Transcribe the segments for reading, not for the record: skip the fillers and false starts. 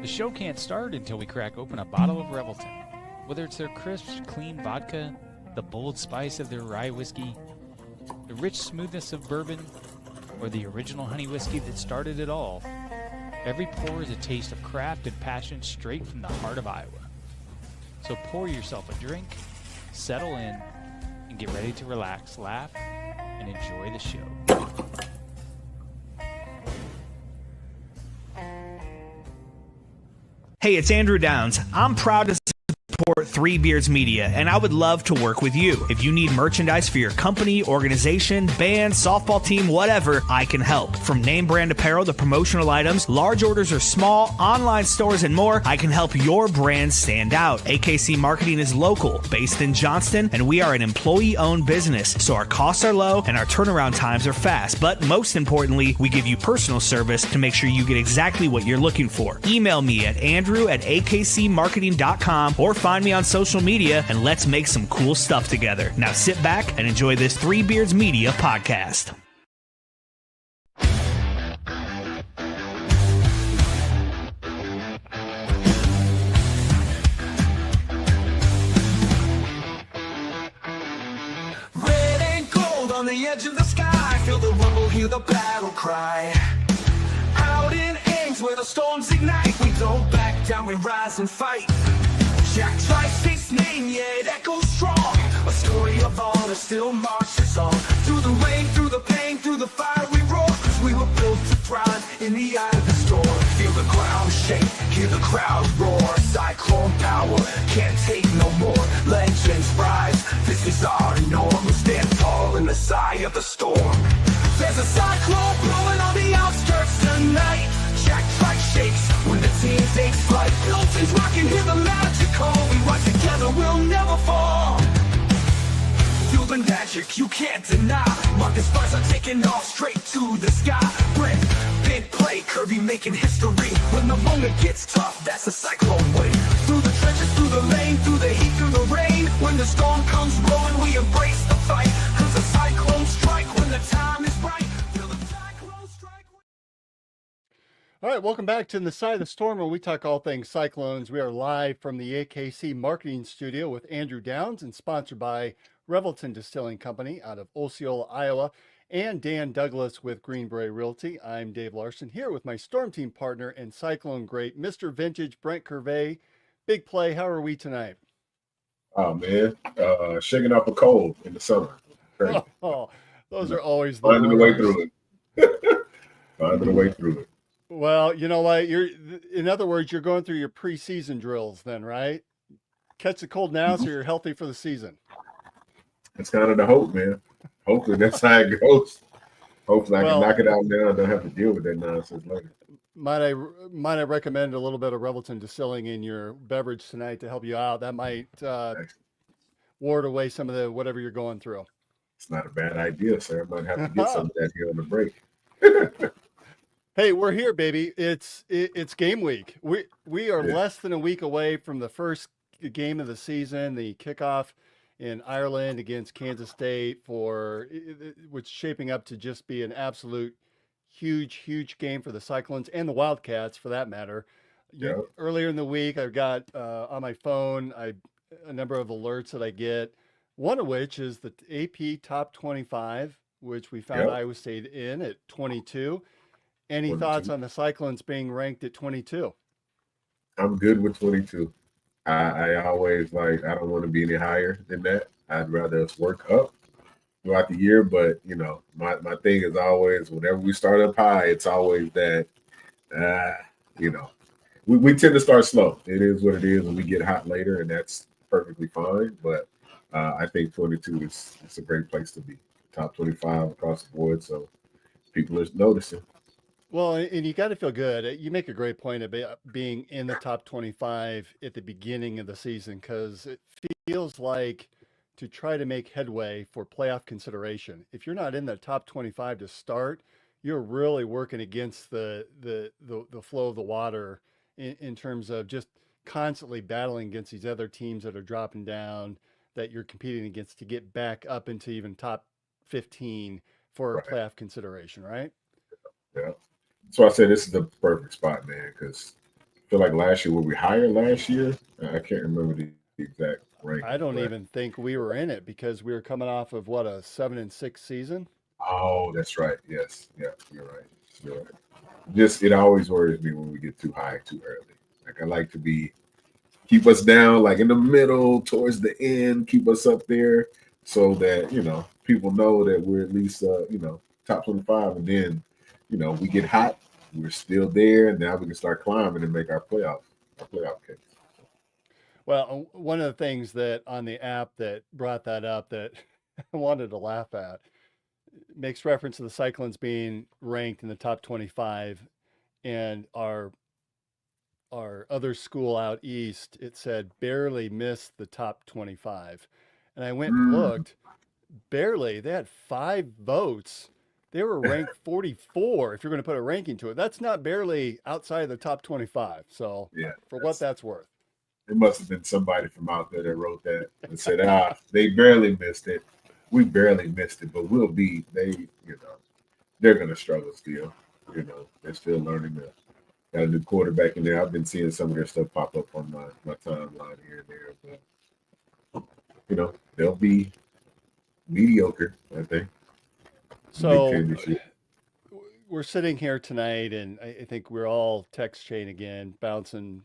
The show can't start until we crack open a bottle of Revelton. Whether it's their crisp, clean vodka, the bold spice of their rye whiskey, the rich smoothness of bourbon, or the original honey whiskey that started it all, every pour is a taste of craft and passion straight from the heart of Iowa. So pour yourself a drink, settle in, and get ready to relax, laugh, and enjoy the show. Hey, it's Andrew Downs. I'm proud to support Three Beards Media, and I would love to work with you. If you need merchandise for your company, organization, band, softball team, whatever, I can help. From name brand apparel to promotional items, large orders or small, online stores, and more, I can help your brand stand out. AKC Marketing is local, based in Johnston, and we are an employee-owned business, so our costs are low and our turnaround times are fast. But most importantly, we give you personal service to make sure you get exactly what you're looking for. Email me at andrew@akcmarketing.com or find me on social media, and let's make some cool stuff together. Now sit back and enjoy this Three Beards Media podcast. Red and gold on the edge of the sky, feel the rumble, hear the battle cry. Out in Ames where the storms ignite, we don't back down, we rise and fight. Jack tries his name, yeah, it echoes strong. A story of honor still marches on. Through the rain, through the pain, through the fire we roar. 'Cause we were built to thrive in the eye of the storm. Feel the ground shake, hear the crowd roar. Cyclone power, can't take no more. Legends rise, this is our norm. We stand tall in the sigh of the storm. There's a cyclone blowing on the outskirts tonight. Jack Tribe shakes when the team takes flight. Milton's rocking, hear the magic call. We ride together, we'll never fall. Feel the magic you can't deny. Marcus Stars are taking off straight to the sky. Brick, big play, Kirby making history. When the moment gets tough, that's the cyclone way. Through the trenches, through the lane, through the heat, through the rain. When the storm comes rolling, we embrace the fight. 'Cause the cyclones strike when the time is right. Feel the cyclones strike. All right, welcome back to The Side of the Storm, where we talk all things cyclones. We are live from the AKC Marketing Studio with Andrew Downs and sponsored by Revelton Distilling Company out of Osceola, Iowa, and Dan Douglas with Greenbrae Realty. I'm Dave Larson here with my Storm Team partner and Cyclone great, Mr. Vintage, Brent Curvey. Big play, how are we tonight? Oh man, shaking off a cold in the summer. Crazy. Oh, those are always the Finding a way worst. through it. Finding a way through it. Well, you know what? In other words, you're going through your preseason drills then, right? Catch the cold now so you're healthy for the season. That's kind of the hope, man. Hopefully that's how it goes. Hopefully I can knock it out now and don't have to deal with that nonsense later. Might I recommend a little bit of Revelton Distilling in your beverage tonight to help you out? That might ward away some of the whatever you're going through. It's not a bad idea, sir. I might have to get some of that here on the break. Hey, we're here, baby. It's game week. We are less than a week away from the first game of the season, the kickoff in Ireland against Kansas State, for which is shaping up to just be an absolute huge game for the Cyclones and the Wildcats, for that matter. Yeah. Earlier in the week, I've got on my phone a number of alerts that I get. One of which is the AP Top 25, which we found Iowa State in at 22. Any 22. thoughts on the Cyclones being ranked at 22? I'm good with 22. I always I don't want to be any higher than that. I'd rather us work up throughout the year. But, you know, my thing is always, whenever we start up high, it's always that, you know, we tend to start slow. It is what it is, and we get hot later, and that's perfectly fine. But I think 22 is a great place to be. Top 25 across the board, so people are noticing. Well, and you got to feel good. You make a great point about being in the top 25 at the beginning of the season, because it feels like to try to make headway for playoff consideration, if you're not in the top 25 to start, you're really working against the flow of the water in terms of just constantly battling against these other teams that are dropping down that you're competing against to get back up into even top 15 for playoff consideration, right? Yeah. So I said this is the perfect spot, man, because feel like last year, were we higher last year? I can't remember the exact I ranking, don't but even think we were in it because we were coming off of what, a 7-6 season. oh, that's right. Yes, yeah, you're right. You're right. Just it always worries me when we get too high too early. Like I like to be keep us down, like in the middle, towards the end, keep us up there, so that people know that we're at least top 25, and then we get hot, we're still there, and now we can start climbing and make our playoff case. Well, one of the things that on the app that brought that up that I wanted to laugh at makes reference to the Cyclones being ranked in the top 25, and our other school out east, it said barely missed the top 25. And I went and Mm, looked, barely. They had 5 votes. They were ranked 44 if you're going to put a ranking to it. That's not barely outside of the top 25. So, yeah, for what that's that's worth. it. Must have been somebody from out there that wrote that and said, they barely missed it. We barely missed it, but we'll be. They're gonna struggle still. They're still learning to got a new quarterback in there. I've been seeing some of their stuff pop up on my timeline here and there, but they'll be mediocre, I think. Big So, Ten this year. we're sitting here tonight, and I think we're all text chain again, bouncing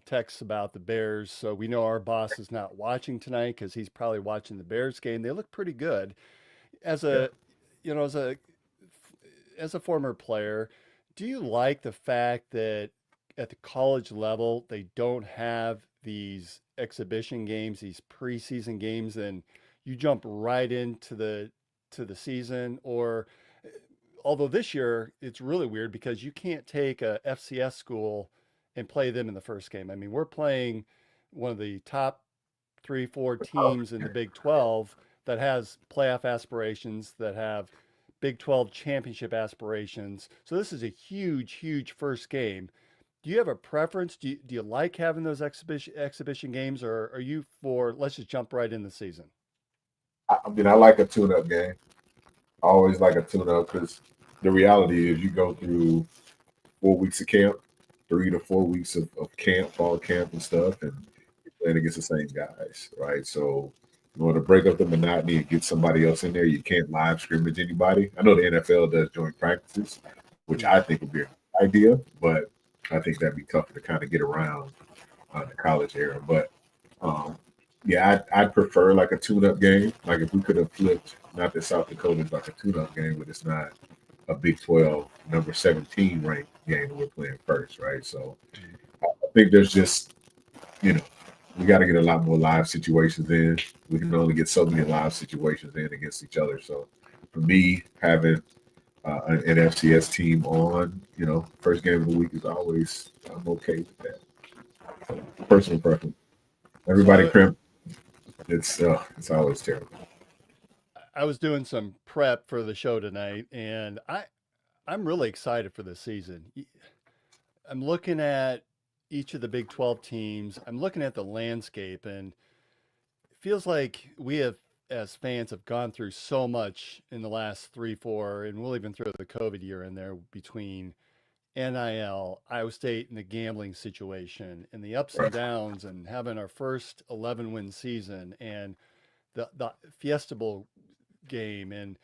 texts about the Bears. So we know our boss is not watching tonight because he's probably watching the Bears game. They look pretty good. As Yeah. a, as a former player, do you like the fact that at the college level they don't have these exhibition games, these preseason games, and you jump right into the season? Or although this year it's really weird because you can't take a FCS school and play them in the first game. I mean, we're playing one of the top 3, 4 teams in the Big 12 that has playoff aspirations, that have Big 12 championship aspirations. So this is a huge, huge first game. Do you have a preference? Do you like having those exhibition games, or are you for let's just jump right in the season? I mean, I like a tune-up game. I always like a tune-up because the reality is you go through 4 weeks of camp, 3 to 4 weeks of camp, fall camp and stuff, and you're playing against the same guys, right? So in order to break up the monotony and get somebody else in there, you can't live scrimmage anybody. I know the NFL does joint practices, which Mm. I think would be an idea, but I think that'd be tough to kind of get around the college era. But um, yeah, I'd prefer like a tune-up game. Like if we could have flipped, not that South Dakota is like a tune-up game, but it's not a Big 12 number 17 ranked game that we're playing first, right? So I think there's just, you know, we got to get a lot more live situations in. We can only get so many live situations in against each other. So for me, having an FCS team on, first game of the week is always, I'm okay with that. So, personal preference. Everybody So crimp. It's always terrible. I was doing some prep for the show tonight, and I'm really excited for this season. I'm looking at each of the Big 12 teams. I'm looking at the landscape, and it feels like we have, as fans, have gone through so much in the last 3, 4, and we'll even throw the COVID year in there between NIL, Iowa State, and the gambling situation, and the ups and Right. downs, and having our first 11-win season, and the Fiesta Bowl game, and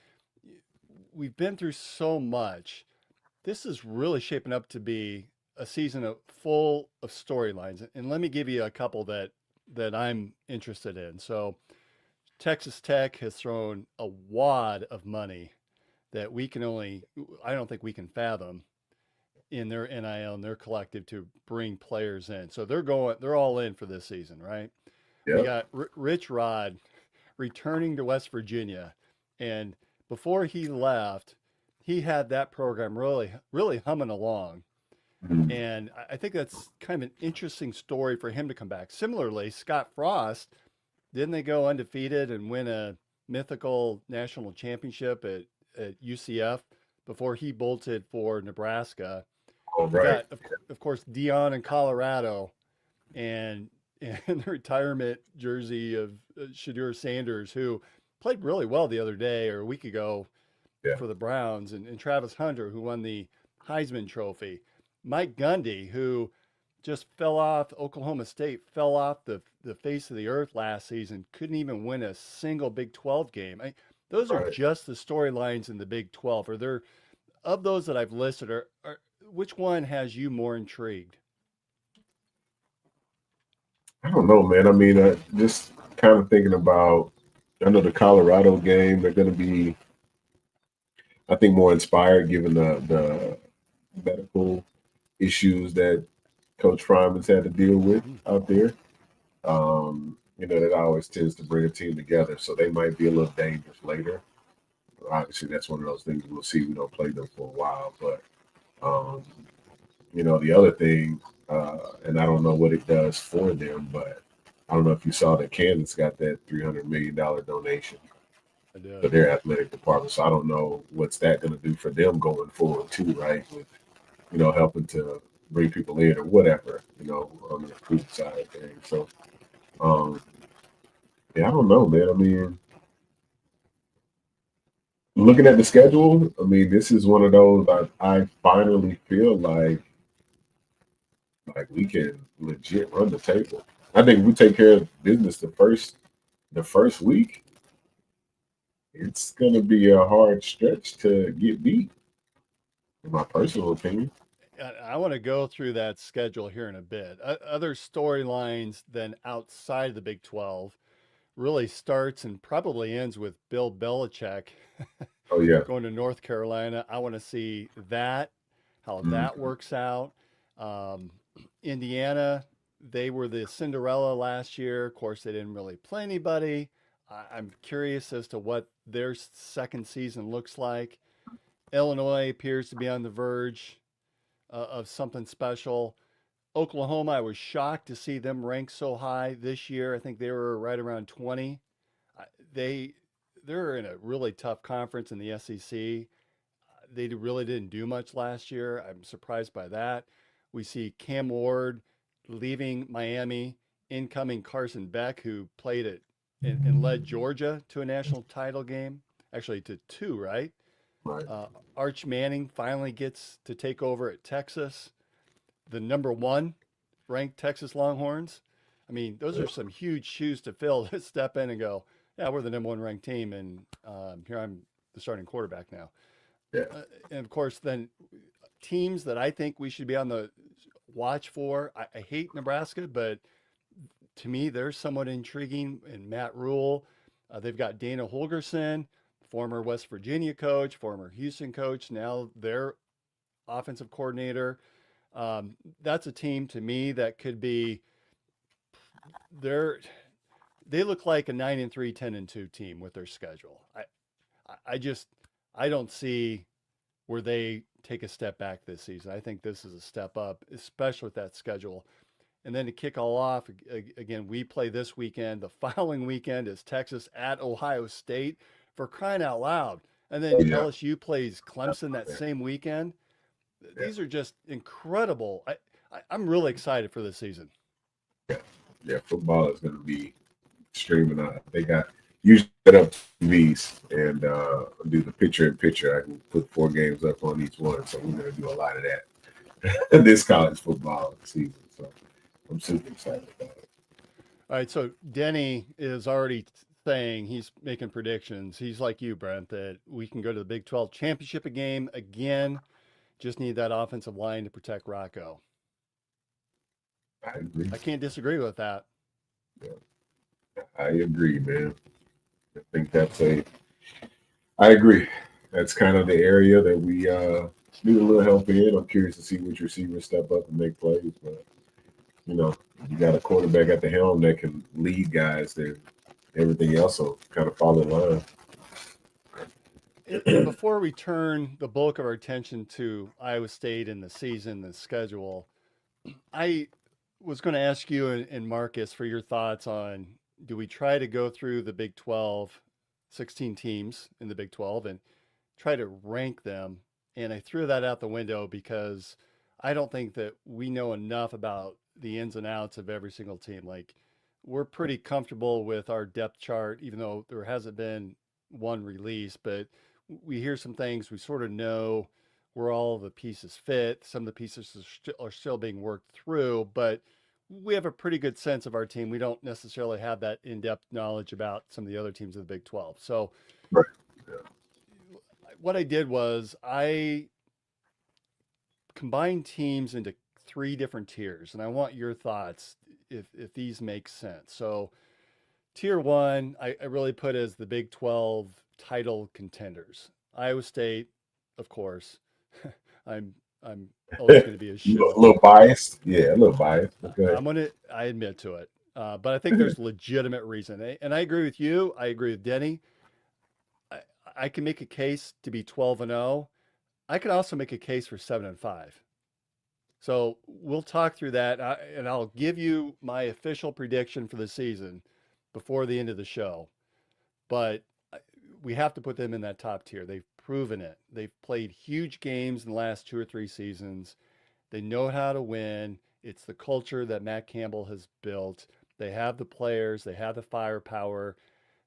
we've been through so much. This is really shaping up to be a season full of storylines, and let me give you a couple that I'm interested in. So Texas Tech has thrown a wad of money that I don't think we can fathom in their NIL and their collective to bring players in. So they're all in for this season, right? We Yep. got Rich Rod returning to West Virginia, and before he left, he had that program really, really humming along. Mhm. And I think that's kind of an interesting story for him to come back. Similarly, Scott Frost, didn't they go undefeated and win a mythical national championship at UCF before he bolted for Nebraska? All You right. got, of course, Dion in Colorado, and and the retirement jersey of Shadur Sanders, who played really well the other day or a week ago Yeah. for the Browns, and Travis Hunter, who won the Heisman Trophy. Mike Gundy, who just fell off. Oklahoma State fell off the face of the earth last season. Couldn't even win a single Big 12 game. Those are Right. just the storylines in the Big 12. Are there of those that I've listed? Which one has you more intrigued? I don't know, man. I mean, just kind of thinking about. I know the Colorado game. They're going to be, I think, more inspired given the medical issues that Coach Fryman's had to deal with out there. That always tends to bring a team together. So they might be a little dangerous later. Obviously, that's one of those things we'll see. We don't play them for a while, but um, the other thing, and I don't know what it does for them, but I don't know if you saw that Kansas got that $300 million donation I for did. their athletic department. So I don't know what's that going to do for them going forward too, right? With helping to bring people in or whatever, on the recruiting side of things. So um, yeah, I don't know, man. I mean, looking at the schedule, I mean, this is one of those I finally feel like we can legit run the table. I think if we take care of business the first week, it's gonna be a hard stretch to get beat, in my personal opinion. I want to go through that schedule here in a bit. Other storylines than outside the Big 12 really starts and probably ends with Bill Belichick Oh yeah. going to North Carolina. I want to see that, how that Mhm. works out. Um, Indiana, they were the Cinderella last year. Of course, they didn't really play anybody. I'm curious as to what their second season looks like. Illinois appears to be on the verge of something special. Oklahoma, I was shocked to see them ranked so high this year. I think they were right around 20. They they're in a really tough conference in the SEC. They really didn't do much last year. I'm surprised by that. We see Cam Ward leaving Miami, incoming Carson Beck, who played it and led Georgia to a national title game, actually to two, right? Right. Uh, Arch Manning finally gets to take over at Texas, the number one ranked Texas Longhorns. I mean, those Yeah. are some huge shoes to fill to step in and go, yeah, we're the number one ranked team, and here I'm the starting quarterback now. Yeah. And of course, then teams that I think we should be on the watch for. I hate Nebraska, but to me, they're somewhat intriguing. And Matt Rule, they've got Dana Holgerson, former West Virginia coach, former Houston coach, now their offensive coordinator. That's a team to me that could be they're they look like a 9-3, 10-2 team with their schedule. I just I don't see where they take a step back this season. I think this is a step up, especially with that schedule. And then to kick all off, again, we play this weekend. The following weekend is Texas at Ohio State, for crying out loud. And then Oh yeah. LSU plays Clemson that Yeah. same weekend. Yeah. These are just incredible. I'm really excited for this season. Yeah. Yeah. Football is going to be streaming out. They got usually set up TVs and do the picture in picture. I can put 4 games up on each one, so we're going to do a lot of that this college football season. So I'm super excited about it. All right, so Denny is already saying he's making predictions. He's like you, Brent, that we can go to the Big 12 championship game again. Just need that offensive line to protect Rocco. I agree. I can't disagree with that. I agree, man. I think I agree. That's kind of the area that we need a little help in. I'm curious to see which receivers step up and make plays, but you got a quarterback at the helm that can lead guys, then everything else will kind of fall in line. And before we turn the bulk of our attention to Iowa State and the season, the schedule, I was going to ask you and Marcus for your thoughts on, do we try to go through the Big 12, 16 teams in the Big 12, and try to rank them? And I threw that out the window because I don't think that we know enough about the ins and outs of every single team. Like, we're pretty comfortable with our depth chart, even though there hasn't been one release, but we hear some things, we sort of know where all the pieces fit. Some of the pieces are still being worked through, but we have a pretty good sense of our team. We don't necessarily have that in-depth knowledge about some of the other teams of the Big 12. So Right. what I did was I combined teams into three different tiers, and I want your thoughts if these make sense. So tier one, I really put as the Big 12 title contenders. Iowa State, of course. I'm always going to be a A shoe. little biased. Yeah, a little biased. Okay. I admit to it. But I think there's legitimate reason. And I agree with you. I agree with Denny. I, I can make a case to be 12-0. I can also make a case for 7-5. So we'll talk through that, and I'll give you my official prediction for the season before the end of the show. But we have to put them in that top tier. They've proven it. They've played huge games in the last 2 or 3 seasons. They know how to win. It's the culture that Matt Campbell has built. They have the players, they have the firepower,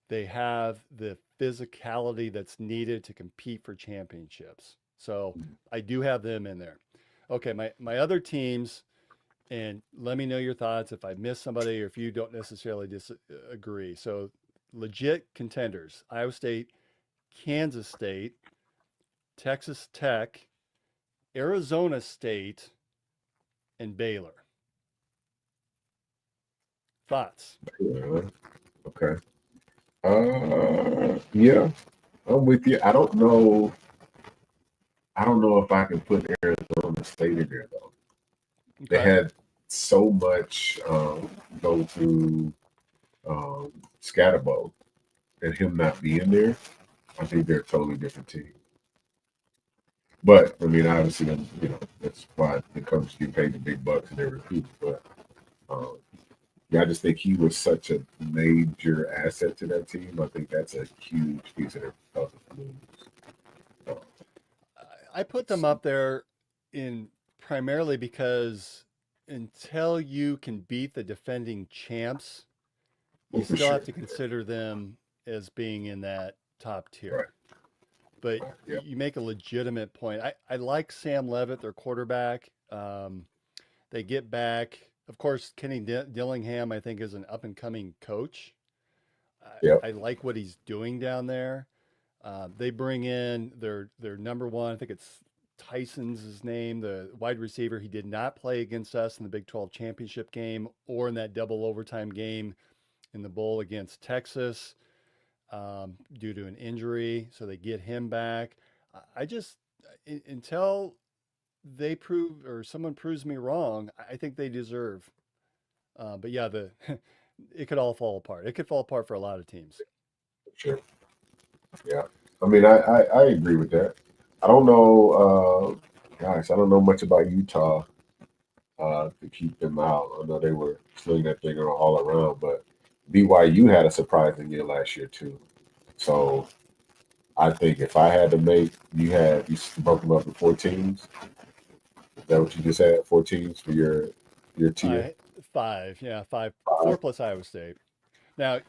they have the physicality that's needed to compete for championships. So I do have them in there. Okay, my other teams, and let me know your thoughts if I miss somebody or if you don't necessarily disagree. So legit contenders: Iowa State, Kansas State, Texas Tech, Arizona State, and Baylor. Thoughts? Yeah. Okay. Yeah, I'm with you. I don't know. I don't know if I can put Arizona State in there though. They Okay. had so much go through Scatterbo, and him not being there. I think they're a totally different team. But I mean, obviously, that's why the coaches get paid the big bucks and they recruit. But um, yeah, I just think he was such a major asset to that team. I think that's a huge piece of their puzzle to lose. Uh, I put them up there in primarily because until you can beat the defending champs, oh, you for still have sure. to consider them as being in that top Right. tier. But Yeah. you make a legitimate point. I like Sam Levitt, their quarterback. They get back. Of course, Kenny Dillingham, I think, is an up and coming coach. Yeah. I like what he's doing down there. They bring in their number one. I think it's Tyson's his name, the wide receiver. He did not play against us in the Big 12 championship game or in that double overtime game in the bowl against Texas due to an injury. So they get him back. I just until they prove or someone proves me wrong, I think they deserve. But yeah, the it could all fall apart. It could fall apart for a lot of teams. For sure. Yeah. I mean, I agree with that. I don't know. Gosh, I don't know much about Utah to keep them out. I know they were slinging that thing all around, but BYU had a surprising year last year too. So I think if I had to make, you broke them up in 4 teams. Is that what you just had? 4 teams for your tier? I five, yeah, five, four Five. plus Iowa State. Now,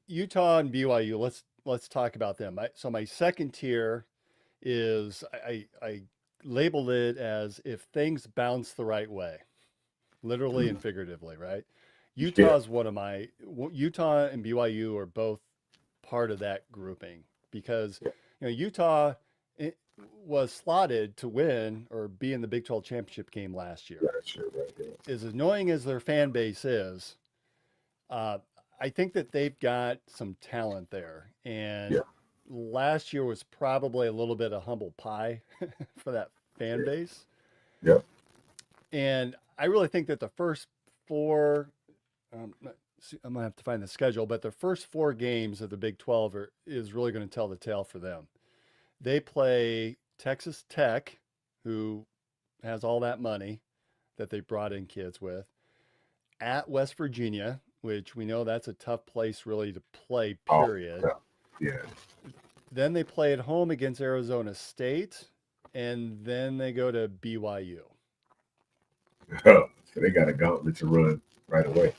Utah and BYU. Let's talk about them. So my second tier is I labeled it as if things bounce the right way, literally and figuratively, right? Yeah. Utah is one of my Utah and BYU are both part of that grouping because Yeah. Utah was slotted to win or be in the Big 12 championship game last year. Last year, right there. As annoying as their fan base is, uh, I think that they've got some talent there. And Yeah. last year was probably a little bit of humble pie for that fan base. Yep. And I really think that the first four, I'm going to have to find the schedule, but the first 4 games of the Big 12 is really going to tell the tale for them. They play Texas Tech, who has all that money that they brought in kids with, at West Virginia, which we know that's a tough place really to play, Oh, period. yeah. Then they play at home against Arizona State, and then they go to BYU. So they got a gauntlet to run right away.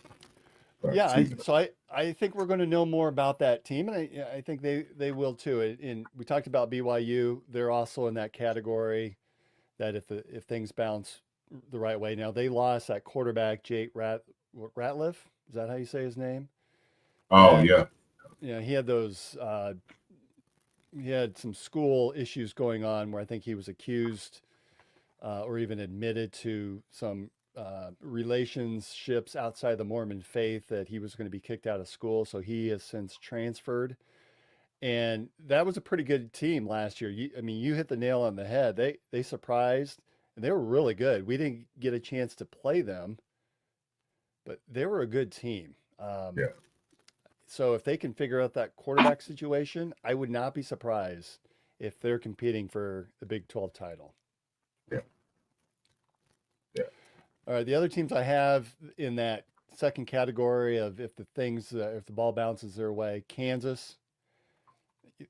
Yeah, Season. I think we're going to know more about that team, and I think they will too. And we talked about BYU; they're also in that category. that if things bounce the right way. Now they lost that quarterback Jake Ratliff. Is that how you say his name? Oh That yeah, he had those. He had some school issues going on where I think he was accused or even admitted to some relationships outside the Mormon faith that he was going to be kicked out of school. So he has since transferred. And that was a pretty good team last year. I mean, you hit the nail on the head. They surprised and they were really good. We didn't get a chance to play them, but they were a good team. yeah, So if they can figure out that quarterback situation, I would not be surprised if they're competing for the Big 12 title. yeah, yeah. All right, the other teams I have in that second category of if the ball bounces their way, Kansas.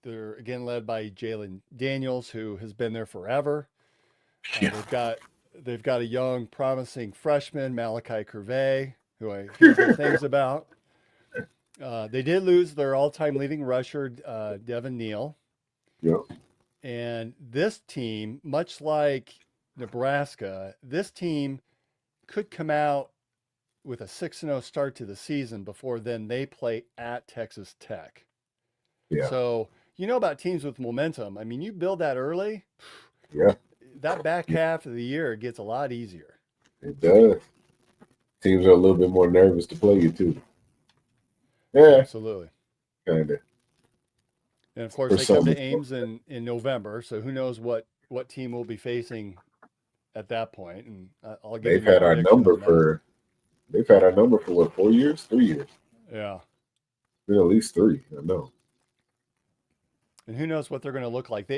They're again led by Jalen Daniels, who has been there forever. Yeah. They've got a young, promising freshman, Malachi Curvey, who I hear good things about. They did lose their all-time leading rusher, Devin Neal. Yep. And this team, much like Nebraska, this team could come out with a 6-0 start to the season before then they play at Texas Tech. Yeah. So you know about teams with momentum. I mean, you build that early, Yeah. that back half of the year gets a lot easier. It does. Teams are a little bit more nervous to play you too. Yeah, Absolutely. kind of. And of course, For they come some, to Ames in November. So who knows what team we'll be facing at that point. And I'll give you they've my had our prediction number on that. for. They've had our number for what? 4 years? 3 years? Yeah. Been at least 3. I know. And who knows what they're going to look like.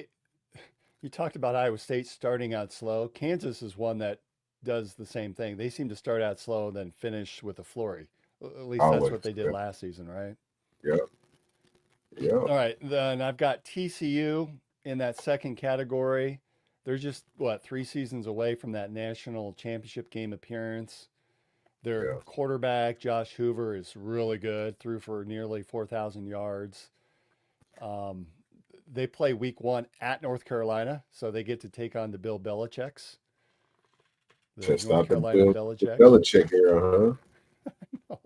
You talked about Iowa State starting out slow. Kansas is one that does the same thing. They seem to start out slow and then finish with a flurry. At least that's Always. what they did Yeah. last season, right? Yep. Yep. All right. Then I've got TCU in that second category. They're just, 3 seasons away from that national championship game appearance. Their Yeah. quarterback, Josh Hoover, is really good, threw for nearly 4,000 yards. They play week 1 at North Carolina, so they get to take on the Bill Belichick's. The Just North not the Carolina Belichick Belichick's. era, huh?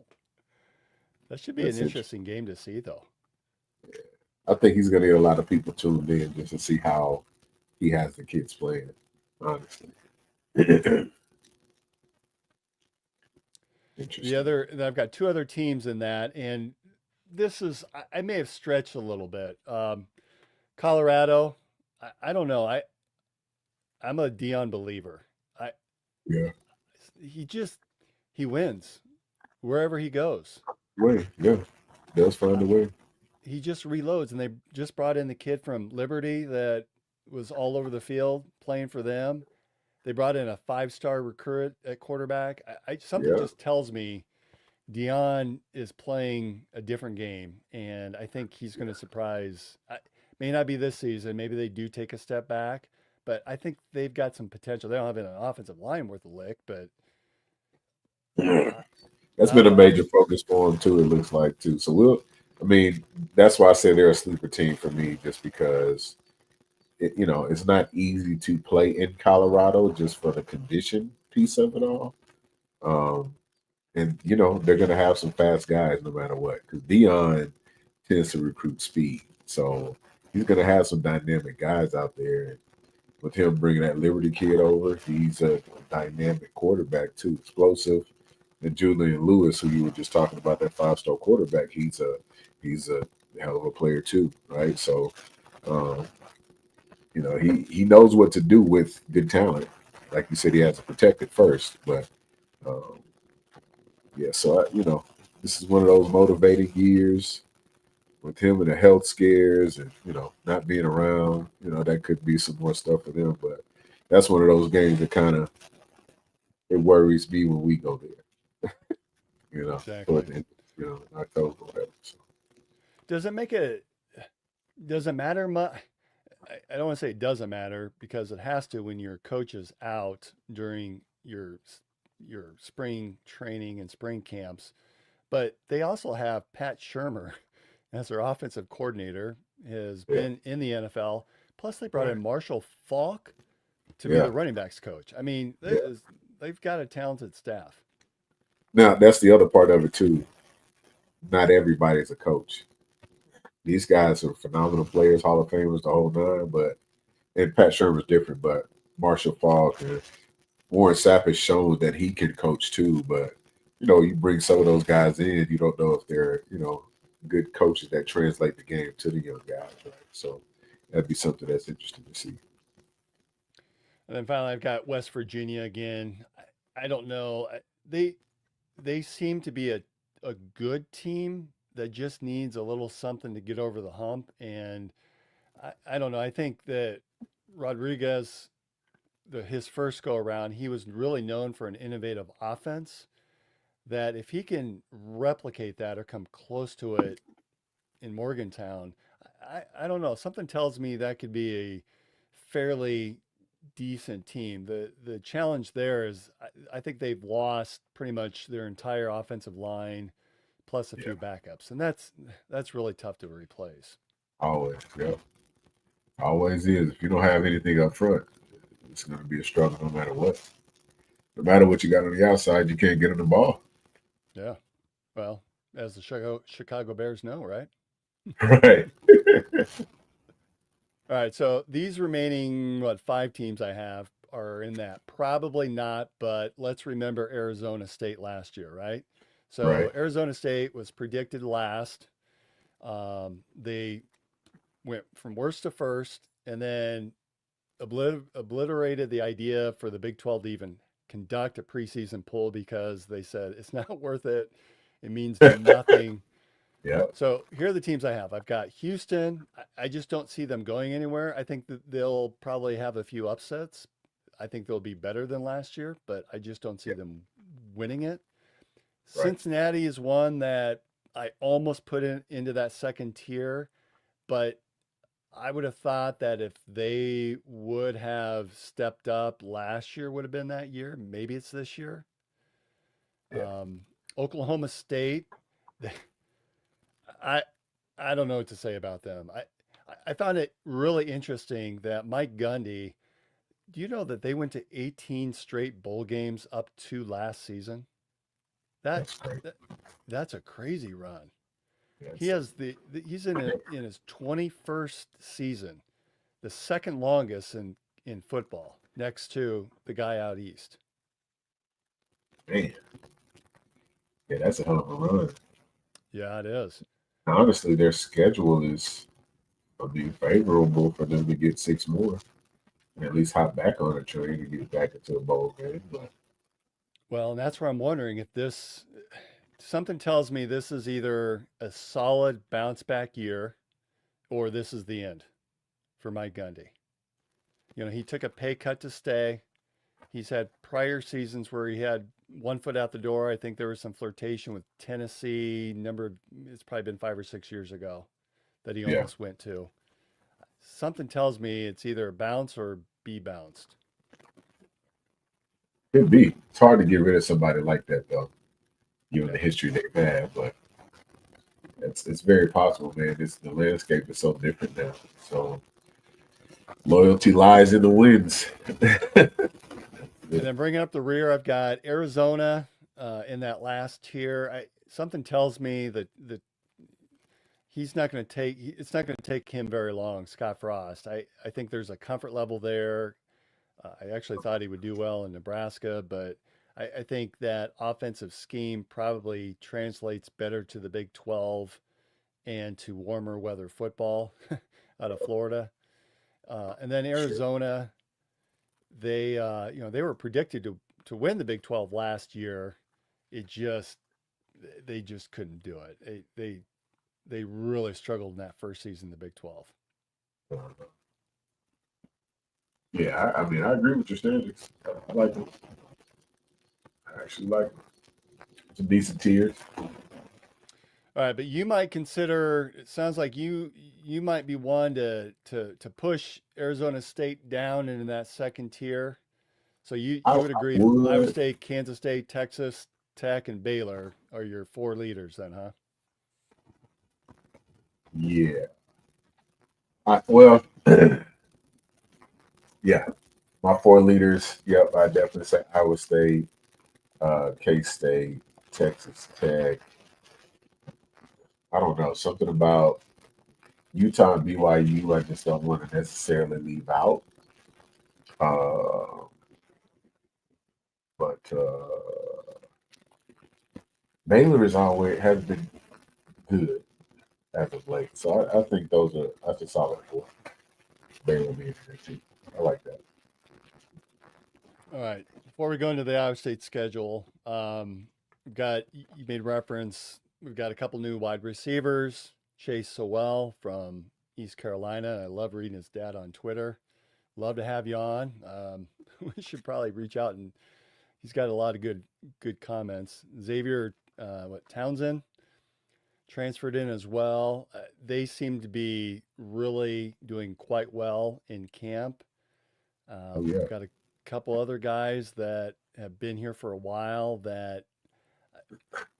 That should be That's an interesting game to see, though. I think he's going to get a lot of people tuned in just to see how he has the kids playing, honestly. Interesting. I've got 2 other teams in that, and this is, I may have stretched a little bit. Colorado, I don't know. I'm a Dion believer. Yeah. He wins wherever he goes. Way. Yeah. Does find a way. He just reloads, and they just brought in the kid from Liberty that was all over the field playing for them. They brought in a 5-star recruit at quarterback. Something Yeah. just tells me Dion is playing a different game, and I think he's going to surprise. May not be this season. Maybe they do take a step back, but I think they've got some potential. They don't have an offensive line worth a lick, but That's been a major focus for him too. It looks like too. So that's why I say they're a sleeper team for me, just because it's not easy to play in Colorado just for the condition piece of it all. And they're gonna have some fast guys no matter what, because Dion tends to recruit speed, so he's gonna have some dynamic guys out there. And with him bringing that Liberty kid over, he's a dynamic quarterback too, explosive. And Julian Lewis, who you were just talking about, that 5-star quarterback, he's a hell of a player too, right? So, he knows what to do with good talent. Like you said, he has to protect it first, but yeah. So this is one of those motivating years with him and the health scares and not being around. That could be some more stuff for them, but that's one of those games that kind of it worries me when we go there. exactly. October, whatever. So. Does it matter much? I don't want to say it doesn't matter, because it has to when your coach is out during your spring training and spring camps. But they also have Pat Shermer as their offensive coordinator, has been in the NFL. Plus, they brought in Marshall Falk, to be the running backs coach. I mean, they've got a talented staff. Now, that's the other part of it, too. Not everybody's a coach. These guys are phenomenal players, Hall of Famers, the whole nine. And Pat Shermer's different, but Marshall Falk and Warren Sapp has shown that he can coach, too. But, you bring some of those guys in, you don't know if they're, good coaches that translate the game to the young guys, right? So that'd be something that's interesting to see. And then finally, I've got West Virginia again. I don't know. They seem to be a good team that just needs a little something to get over the hump. And I don't know. I think that Rodriguez, his first go around, he was really known for an innovative offense. That if he can replicate that or come close to it in Morgantown, I don't know. Something tells me that could be a fairly decent team. The challenge there is I think they've lost pretty much their entire offensive line plus a few backups, and that's really tough to replace. Always, always is. If you don't have anything up front, it's going to be a struggle no matter what. No matter what you got on the outside, you can't get on the ball. Yeah, well, as the Chicago Bears know, right? Right. All right, so these remaining 5 teams I have are in that. Probably not, but let's remember Arizona State last year, right? So Right. Arizona State was predicted last. They went from worst to first, and then obliterated the idea for the Big 12 to even conduct a preseason poll because they said it's not worth it. It means nothing. Yeah. So here are the teams I have. I've got Houston. I just don't see them going anywhere. I think that they'll probably have a few upsets. I think they'll be better than last year, but I just don't see them winning it. Right. Cincinnati is one that I almost put into that second tier, but I would have thought that if they would have stepped up last year, would have been that year. Maybe it's this year. Yeah. Oklahoma State. I don't know what to say about them. I found it really interesting that Mike Gundy. Do you know that they went to 18 straight bowl games up to last season? That's great. That's a crazy run. Yes. He has he's in his 21st season, the second longest in football, next to the guy out east. Man. Yeah, that's a hell of a run. Yeah, it is. Honestly, their schedule is, favorable for them to get 6 more. And at least hop back on a train and get back into a bowl game. But Well, and that's where I'm wondering if something tells me this is either a solid bounce back year or this is the end for Mike Gundy. He took a pay cut to stay. He's had prior seasons where he had one foot out the door. I think there was some flirtation with Tennessee. It's probably been 5 or 6 years ago that he almost went to. Something tells me it's either bounce or be bounced. it'd be. It's hard to get rid of somebody like that, though, given the history they've had. But it's very possible, man. The landscape is so different now. So loyalty lies in the winds. And then bringing up the rear, I've got Arizona in that last tier. Something tells me that it's not going to take him very long, Scott Frost. I think there's a comfort level there. I actually thought he would do well in Nebraska, but I think that offensive scheme probably translates better to the Big 12 and to warmer weather football out of Florida. And then Arizona, they were predicted to win the Big 12 last year. They just couldn't do it. They really struggled in that first season, the Big 12. Yeah, I agree with your standings. I like them. I actually like them. It's a decent tier. All right, but you might consider. It sounds like you might be one to push Arizona State down into that second tier. So you would agree Iowa State, Kansas State, Texas Tech, and Baylor are your 4 leaders then, huh? Yeah. Yeah. My four leaders, yep, I definitely say Iowa State, K-State, Texas Tech. I don't know, something about Utah and BYU I just don't want to necessarily leave out. Uh, but Baylor has been good as of late. So I think that's a solid four. Baylor being there too. I like that. All right. Before we go into the Iowa State schedule, we've got, you made reference, we've got a couple new wide receivers. Chase Sowell from East Carolina. I love reading his dad on Twitter. Love to have you on. We should probably reach out, and he's got a lot of good comments. Xavier Townsend transferred in as well. They seem to be really doing quite well in camp. Oh yeah. We've got a couple other guys that have been here for a while that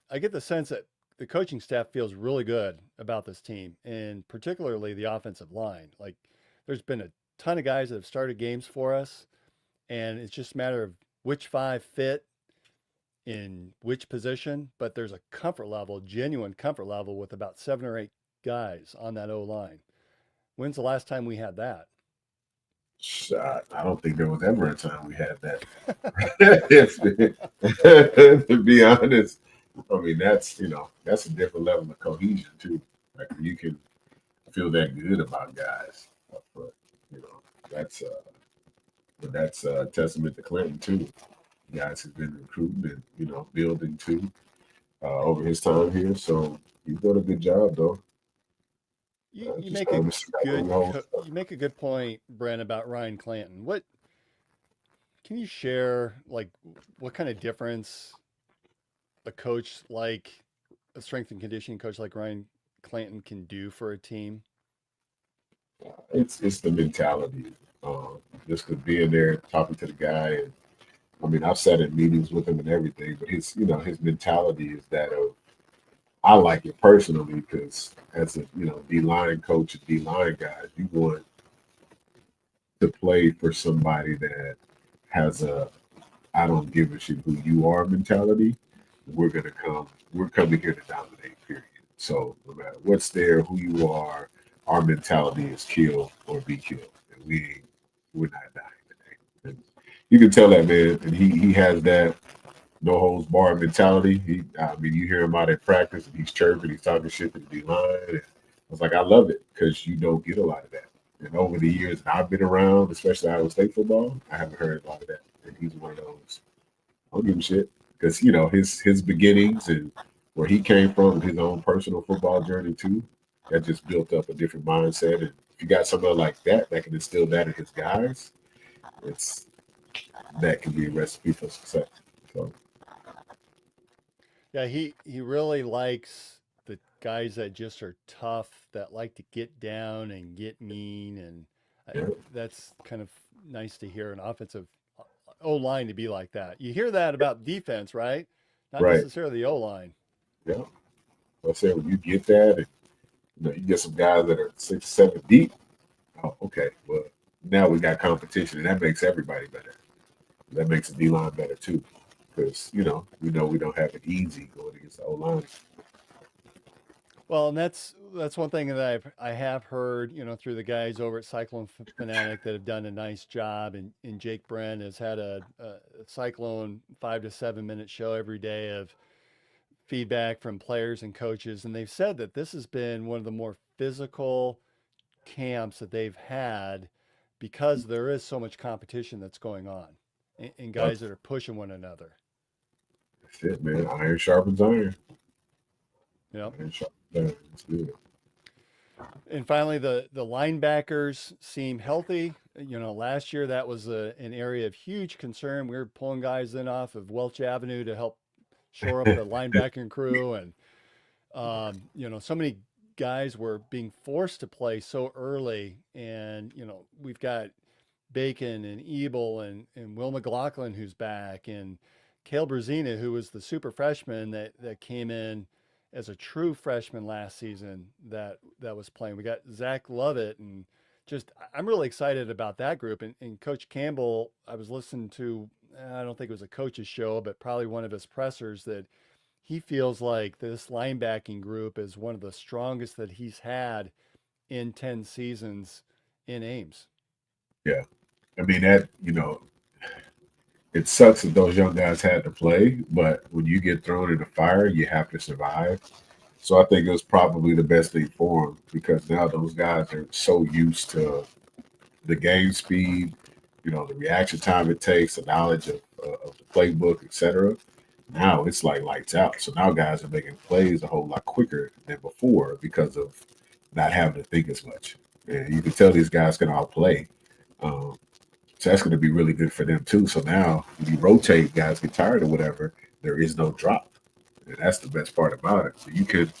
I get the sense that the coaching staff feels really good about this team, and particularly the offensive line. Like, there's been a ton of guys that have started games for us, and it's just a matter of which five fit in which position. But there's a comfort level, genuine comfort level, with about 7 or 8 guys on that O line. When's the last time we had that? I don't think there was ever a time we had that. To be honest, I mean that's a different level of cohesion too. Like you can feel that good about guys, but that's a testament to Clinton too. Guys have been recruiting and building too over his time here. So he's done a good job though. You make a good point, Brent, about Ryan Clanton. What can you share? Like, what kind of difference a strength and conditioning coach like Ryan Clanton can do for a team? It's the mentality. Just to being there, talking to the guy, and I mean, I've sat in meetings with him and everything, but his mentality is that of. I like it personally because as a D line coach and D line guys, you want to play for somebody that has a I don't give a shit who you are mentality. We're coming here to dominate, period. So no matter what's there, who you are, our mentality is kill or be killed. And we're not dying today. And you can tell that, man, and he has that no holds barred mentality. You hear him out at practice and he's chirping, he's talking shit to the D line. And I was like, I love it because you don't get a lot of that. And over the years that I've been around, especially Iowa State football, I haven't heard a lot of that. And he's one of those. I don't give a shit because his beginnings and where he came from, his own personal football journey too, that just built up a different mindset. And if you got somebody like that can instill that in his guys, that can be a recipe for success. So. Yeah, he really likes the guys that just are tough, that like to get down and get mean, and that's kind of nice to hear an offensive O line to be like that. You hear that about defense, right? Not Right. necessarily the O line. Yeah. I said when you get that, and you get some guys that are 6, 7 deep. Oh, okay. Well, now we got competition, and that makes everybody better. That makes the D line better too. Because we don't have it easy going against the O-line. Well, and that's one thing that I have heard, through the guys over at Cyclone Fanatic that have done a nice job, and Jake Brent has had a Cyclone 5 to 7 minute show every day of feedback from players and coaches, and they've said that this has been one of the more physical camps that they've had because there is so much competition that's going on, and guys that are pushing one another. That's it, man. Iron sharpens iron. Yep. Iron sharpens iron. That's good. And finally, the linebackers seem healthy. Last year that was an area of huge concern. We were pulling guys in off of Welch Avenue to help shore up the linebacking crew, and so many guys were being forced to play so early. And we've got Bacon and Ebel and Will McLaughlin who's back, and Cale Brazina, who was the super freshman that came in as a true freshman last season that was playing. We got Zach Lovett and I'm really excited about that group. And Coach Campbell, I was listening to, I don't think it was a coach's show, but probably one of his pressers, that he feels like this linebacking group is one of the strongest that he's had in 10 seasons in Ames. Yeah. I mean, it sucks that those young guys had to play, but when you get thrown in the fire, you have to survive. So I think it was probably the best thing for them because now those guys are so used to the game speed, the reaction time it takes, the knowledge of the playbook, etc. Now it's like lights out. So now guys are making plays a whole lot quicker than before because of not having to think as much. And you can tell these guys can all play. Um, so that's going to be really good for them too. So now when you rotate, guys get tired or whatever, there is no drop. And that's the best part about it. So you could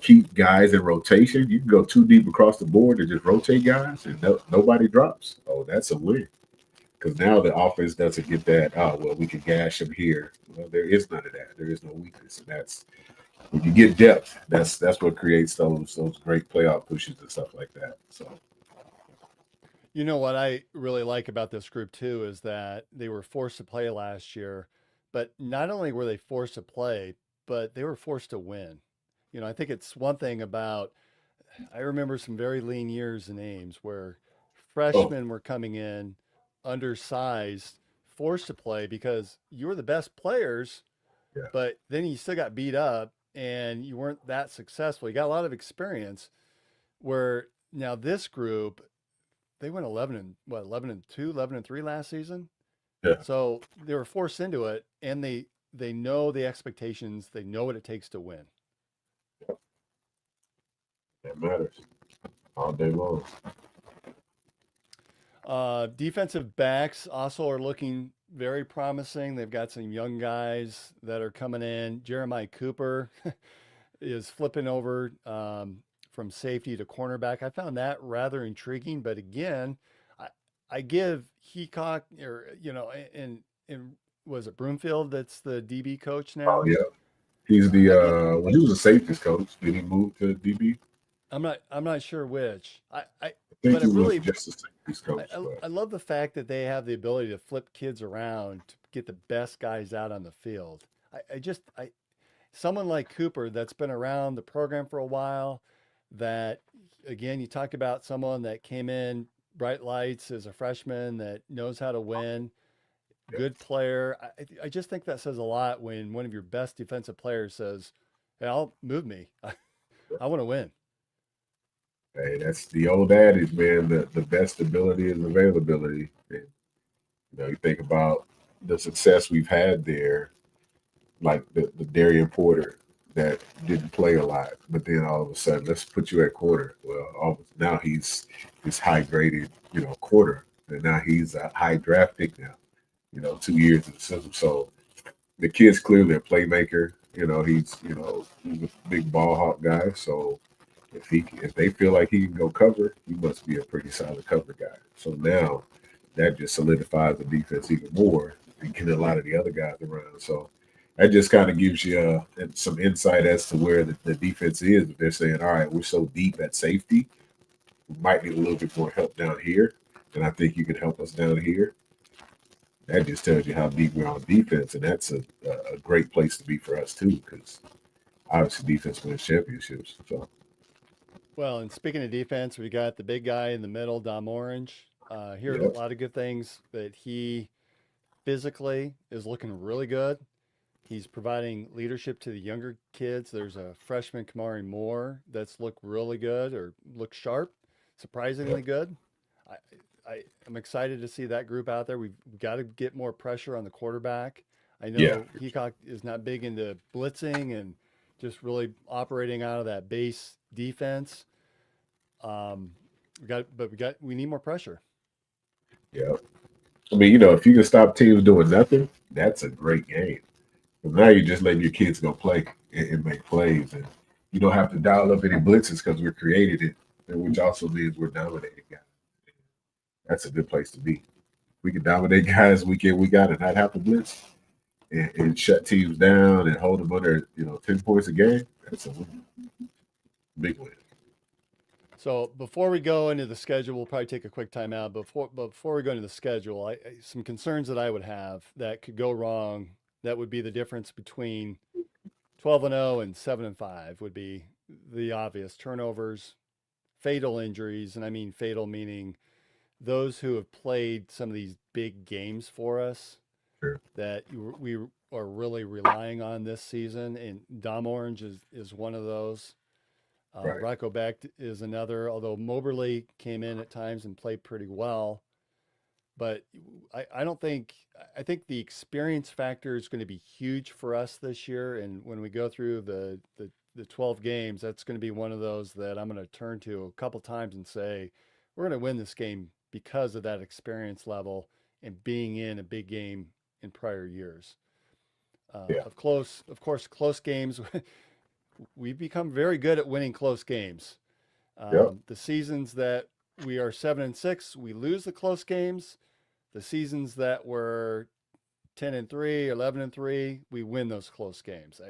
keep guys in rotation. You can go too deep across the board and just rotate guys and nobody drops. Oh, that's a win. Because now the offense doesn't get that, oh, well, we can gash him here. Well, there is none of that. There is no weakness. And that's when you get depth, that's what creates those great playoff pushes and stuff like that. So You know what I really like about this group too is that they were forced to play last year, but not only were they forced to play, but they were forced to win. I think it's one thing about, I remember some very lean years in Ames where oh freshmen were coming in undersized, forced to play because you were the best players, yeah. but then you still got beat up and you weren't that successful. You got a lot of experience where now this group, they went 11 and 2, 11 and 3 last season. Yeah. So they were forced into it and they know the expectations, they know what it takes to win. That matters all day long. Defensive backs also are looking very promising. They've got some young guys that are coming in. Jeremiah Cooper is flipping over from safety to cornerback. I found that rather intriguing, but again, I give Heacock and was it Broomfield that's the DB coach now? Oh yeah. He's the when he was a safeties coach, did he move to DB? I'm not sure which. I think But he it was really just a safeties coach. I love the fact that they have the ability to flip kids around to get the best guys out on the field. Someone like Cooper that's been around the program for a while, that again, you talk about someone that came in bright lights as a freshman that knows how to win, good player. I just think that says a lot when one of your best defensive players says, "Hey, I'll move me. I want to win." Hey, that's the old adage, man. The best ability is availability. And, you think about the success we've had there, like the Darian Porter that didn't play a lot, but then all of a sudden, let's put you at quarter. Well, now he's this high graded, quarter, and now he's a high draft pick now. 2 years in the system. So the kid's clearly a playmaker. He's a big ball hawk guy. So if they feel like he can go cover, he must be a pretty solid cover guy. So now that just solidifies the defense even more and getting a lot of the other guys around. So that just kind of gives you some insight as to where the defense is. If they're saying, all right, we're so deep at safety, we might need a little bit more help down here, and I think you can help us down here. That just tells you how deep we're on defense, and that's a great place to be for us too, because obviously defense wins championships. So. Well, and speaking of defense, we got the big guy in the middle, Dom Orange. Heard a lot of good things that he physically is looking really good. He's providing leadership to the younger kids. There's a freshman, Kamari Moore, that's looked really good or looked sharp, surprisingly good. I'm excited to see that group out there. We've got to get more pressure on the quarterback. I know Heacock is not big into blitzing and just really operating out of that base defense. We need more pressure. Yeah. I mean, if you can stop teams doing nothing, that's a great game. But now you're just letting your kids go play and make plays. And you don't have to dial up any blitzes because we're creating it, which also means we're dominating guys. That's a good place to be. We can dominate guys week in, week out and not have to blitz and shut teams down and hold them under, 10 points a game. That's a win. Big win. So before we go into the schedule, we'll probably take a quick timeout. Before we go into the schedule, some concerns that I would have that could go wrong. That would be the difference between 12-0 and 7-5 would be the obvious turnovers, fatal injuries, and I mean fatal meaning those who have played some of these big games for us Sure. that we are really relying on this season. And Dom Orange is one of those. Right. Rocco Beck is another, although Moberly came in at times and played pretty well. But I don't think, I think the experience factor is going to be huge for us this year. And when we go through the 12 games, that's going to be one of those that I'm going to turn to a couple times and say, we're going to win this game because of that experience level and being in a big game in prior years. Of course, close games. We've become very good at winning close games. The seasons that we are 7-6, we lose the close games. The seasons that we're 10-3, 11-3, we win those close games.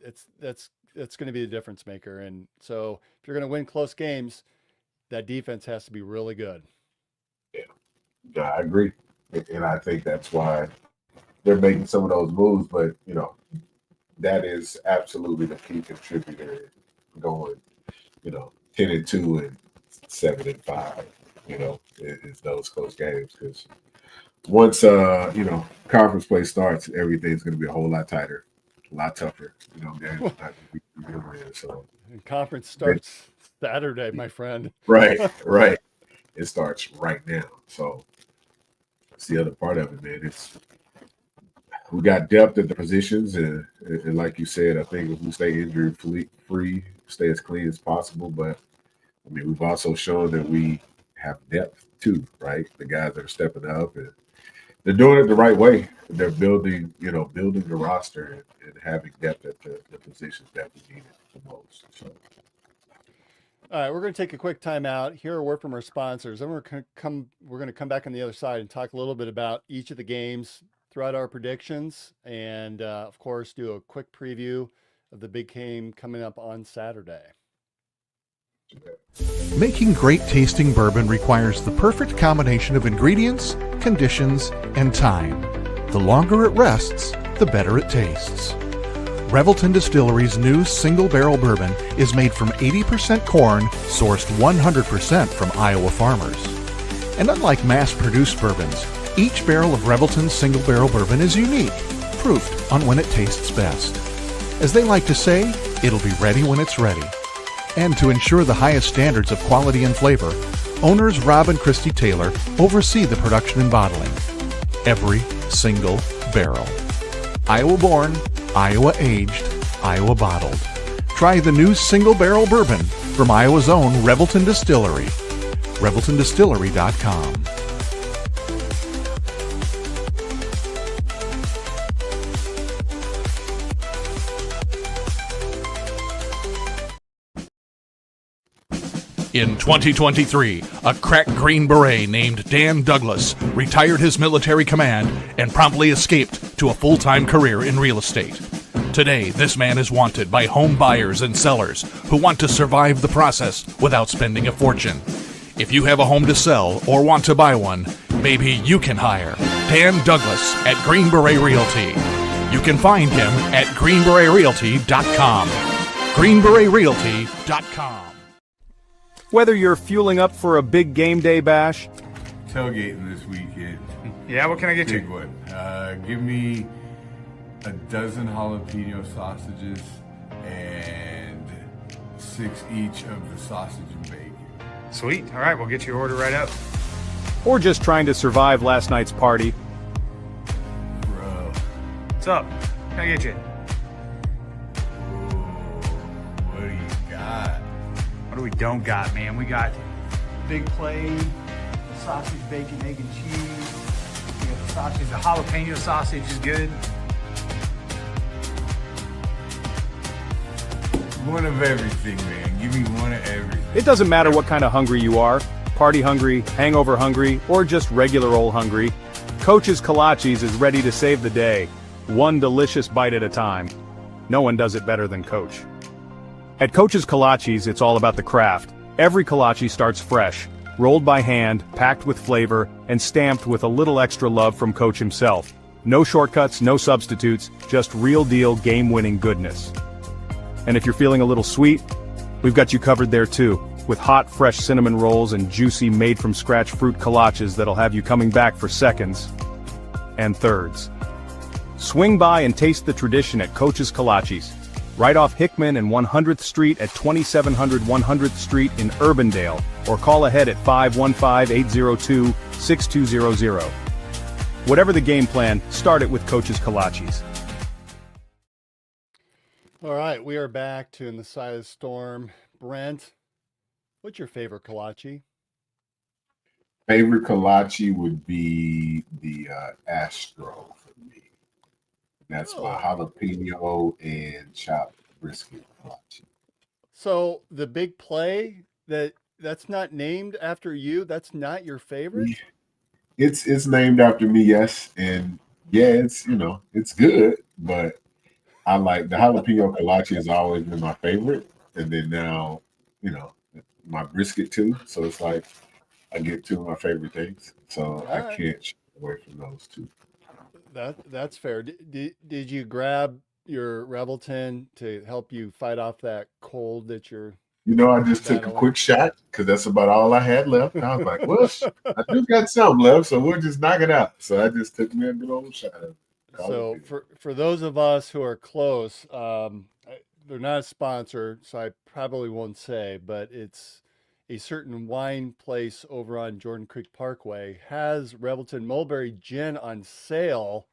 That's going to be the difference maker. And so if you're going to win close games, that defense has to be really good. Yeah, I agree. And I think that's why they're making some of those moves. But, that is absolutely the key contributor going, 10-2 and 7-5, is those close games. Because once, conference play starts, everything's going to be a whole lot tighter, a lot tougher. Games not going to be win. So conference starts Saturday, my friend. Right. It starts right now. So that's the other part of it, man. We got depth at the positions, and like you said, I think if we stay injury free, stay as clean as possible. But I mean, we've also shown that we have depth too, right? The guys that are stepping up and they're doing it the right way. They're building the roster and having depth at the positions that we need the most. So. All right, we're going to take a quick time out, hear a word from our sponsors. Then we're going to come back on the other side and talk a little bit about each of the games throughout our predictions, and of course, do a quick preview of the big game coming up on Saturday. Making great tasting bourbon requires the perfect combination of ingredients, conditions, and time. The longer it rests, the better it tastes. Revelton Distillery's new single barrel bourbon is made from 80% corn, sourced 100% from Iowa farmers. And unlike mass-produced bourbons, each barrel of Revelton's single barrel bourbon is unique, proofed on when it tastes best. As they like to say, it'll be ready when it's ready. And to ensure the highest standards of quality and flavor, owners Rob and Christy Taylor oversee the production and bottling. Every single barrel. Iowa born, Iowa aged, Iowa bottled. Try the new single barrel bourbon from Iowa's own Revelton Distillery. ReveltonDistillery.com. In 2023, a crack Green Beret named Dan Douglas retired his military command and promptly escaped to a full-time career in real estate. Today, this man is wanted by home buyers and sellers who want to survive the process without spending a fortune. If you have a home to sell or want to buy one, maybe you can hire Dan Douglas at Green Beret Realty. You can find him at greenberetrealty.com. greenberetrealty.com. Whether you're fueling up for a big game day bash, Tailgating this weekend. yeah, what can I get Big you? one. Give me a dozen jalapeno sausages and 6 each of the sausage and bacon. Sweet. All right, we'll get your order right up. Or just trying to survive last night's party. Bro. What's up? Can I get you? What do you got? What do we don't got, man? We got big plate, the sausage, bacon, egg, and cheese. We got the sausage, the jalapeno sausage is good. One of everything, man. Give me one of everything. It doesn't matter what kind of hungry you are, party hungry, hangover hungry, or just regular old hungry, Coach's Kolaches is ready to save the day, one delicious bite at a time. No one does it better than Coach. At Coach's Kolaches, it's all about the craft. Every kolache starts fresh, rolled by hand, packed with flavor, and stamped with a little extra love from Coach himself. No shortcuts, no substitutes, just real-deal game-winning goodness. And if you're feeling a little sweet, we've got you covered there too, with hot, fresh cinnamon rolls and juicy, made-from-scratch fruit kolaches that'll have you coming back for seconds and thirds. Swing by and taste the tradition at Coach's Kolaches, right off Hickman and 100th Street at 2700 100th Street in Urbandale, or call ahead at 515-802-6200. Whatever the game plan, start it with Coach's Kolaches. All right, we are back to In the Side of the Storm. Brent, what's your favorite kolache? Favorite kolache would be the Astro for me. That's my jalapeno and chopped brisket kolache. So the big play that's not named after you, that's not your favorite? It's named after me, yes. And yeah, it's it's good, but I like the jalapeno kolache has always been my favorite. And then now, my brisket too. So it's like I get two of my favorite things. So I can't shy away from those two. That's fair. Did you grab your Revelton to help you fight off that cold that you're I just took a quick shot because that's about all I had left. And I was like, well, I do got some left, so we'll just knock it out. So I just took me a good old shot of it. So for those of us who are close, they're not a sponsor, so I probably won't say, but it's a certain wine place over on Jordan Creek Parkway has Revelton Mulberry Gin on sale.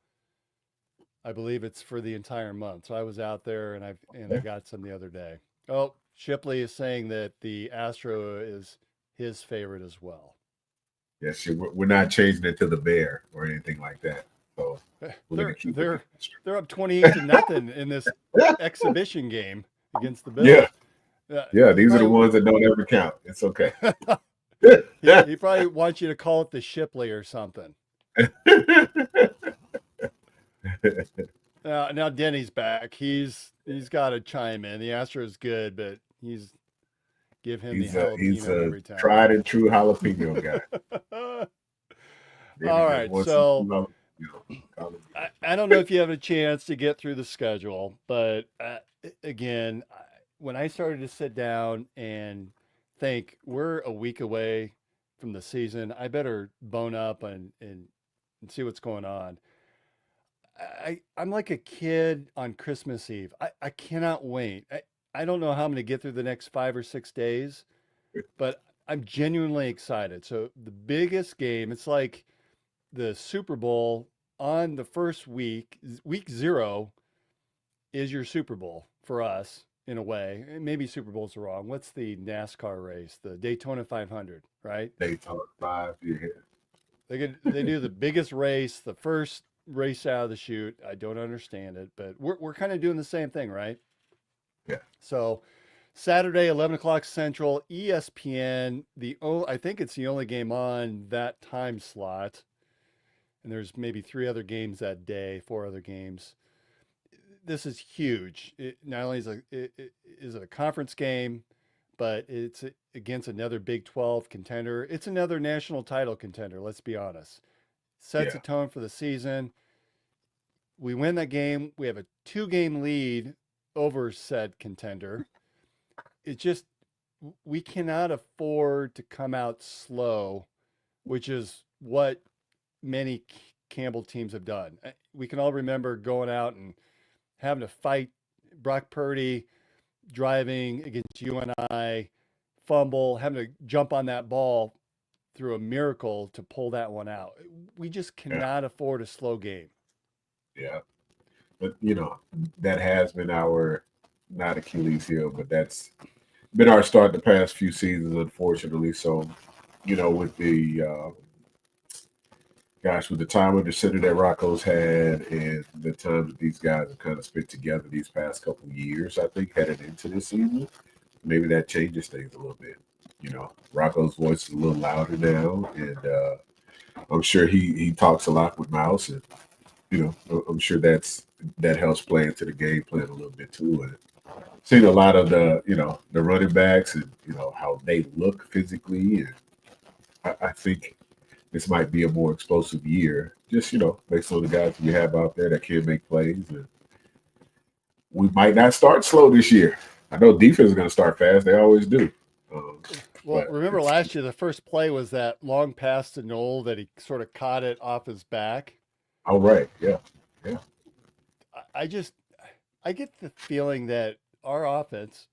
I believe it's for the entire month. So I was out there and I got some the other day. Oh, Shipley is saying that the Astro is his favorite as well. Yes, we're not changing it to the Bear or anything like that. So they're up 28-0 in this exhibition game against the Bills. Yeah, these are the ones that don't ever count. It's okay. He probably wants you to call it the Shipley or something. Now Denny's back. He's got to chime in. The Astro is good, but give him the jalapeno every time. Tried and true jalapeno guy. All right, so I don't know if you have a chance to get through the schedule, but again, when I started to sit down and think we're a week away from the season, I better bone up and see what's going on. I'm like a kid on Christmas Eve. I cannot wait. I don't know how I'm going to get through the next 5 or 6 days, but I'm genuinely excited. So the biggest game, it's like the Super Bowl on the first week 0 is your Super Bowl for us in a way. Maybe Super Bowl's wrong. What's the NASCAR race? The Daytona 500, right? Daytona 5, yeah. They do the biggest race, the first race out of the chute. I don't understand it, but we're kind of doing the same thing, right? Yeah. So Saturday, 11 o'clock Central, ESPN. I think it's the only game on that time slot. And there's maybe 3 other games that day, 4 other games. This is huge. Not only is it a conference game, but it's against another Big 12 contender. It's another national title contender, let's be honest. Sets a tone for the season. We win that game. We have a 2-game lead over said contender. It's just, we cannot afford to come out slow, which is what many Campbell teams have done. We can all remember going out and having to fight Brock Purdy, driving against you and I, fumble, having to jump on that ball through a miracle to pull that one out. We just cannot afford a slow game. Yeah. But, that has been our, not Achilles heel, but that's been our start the past few seasons, unfortunately. So, with the, with the time with the center that Rocco's had and the time that these guys have kind of spent together these past couple of years, I think, headed into this season, maybe that changes things a little bit. Rocco's voice is a little louder now, and I'm sure he talks a lot with Mouse, and I'm sure that helps play into the game plan a little bit too. And seen a lot of the running backs and how they look physically, and I think this might be a more explosive year, just based on the guys we have out there that can make plays. And we might not start slow this year. I know defense is going to start fast; they always do. Um, Well, but remember last year, the first play was that long pass to Noel that he sort of caught it off his back. all right, yeah, yeah, I get the feeling that our offense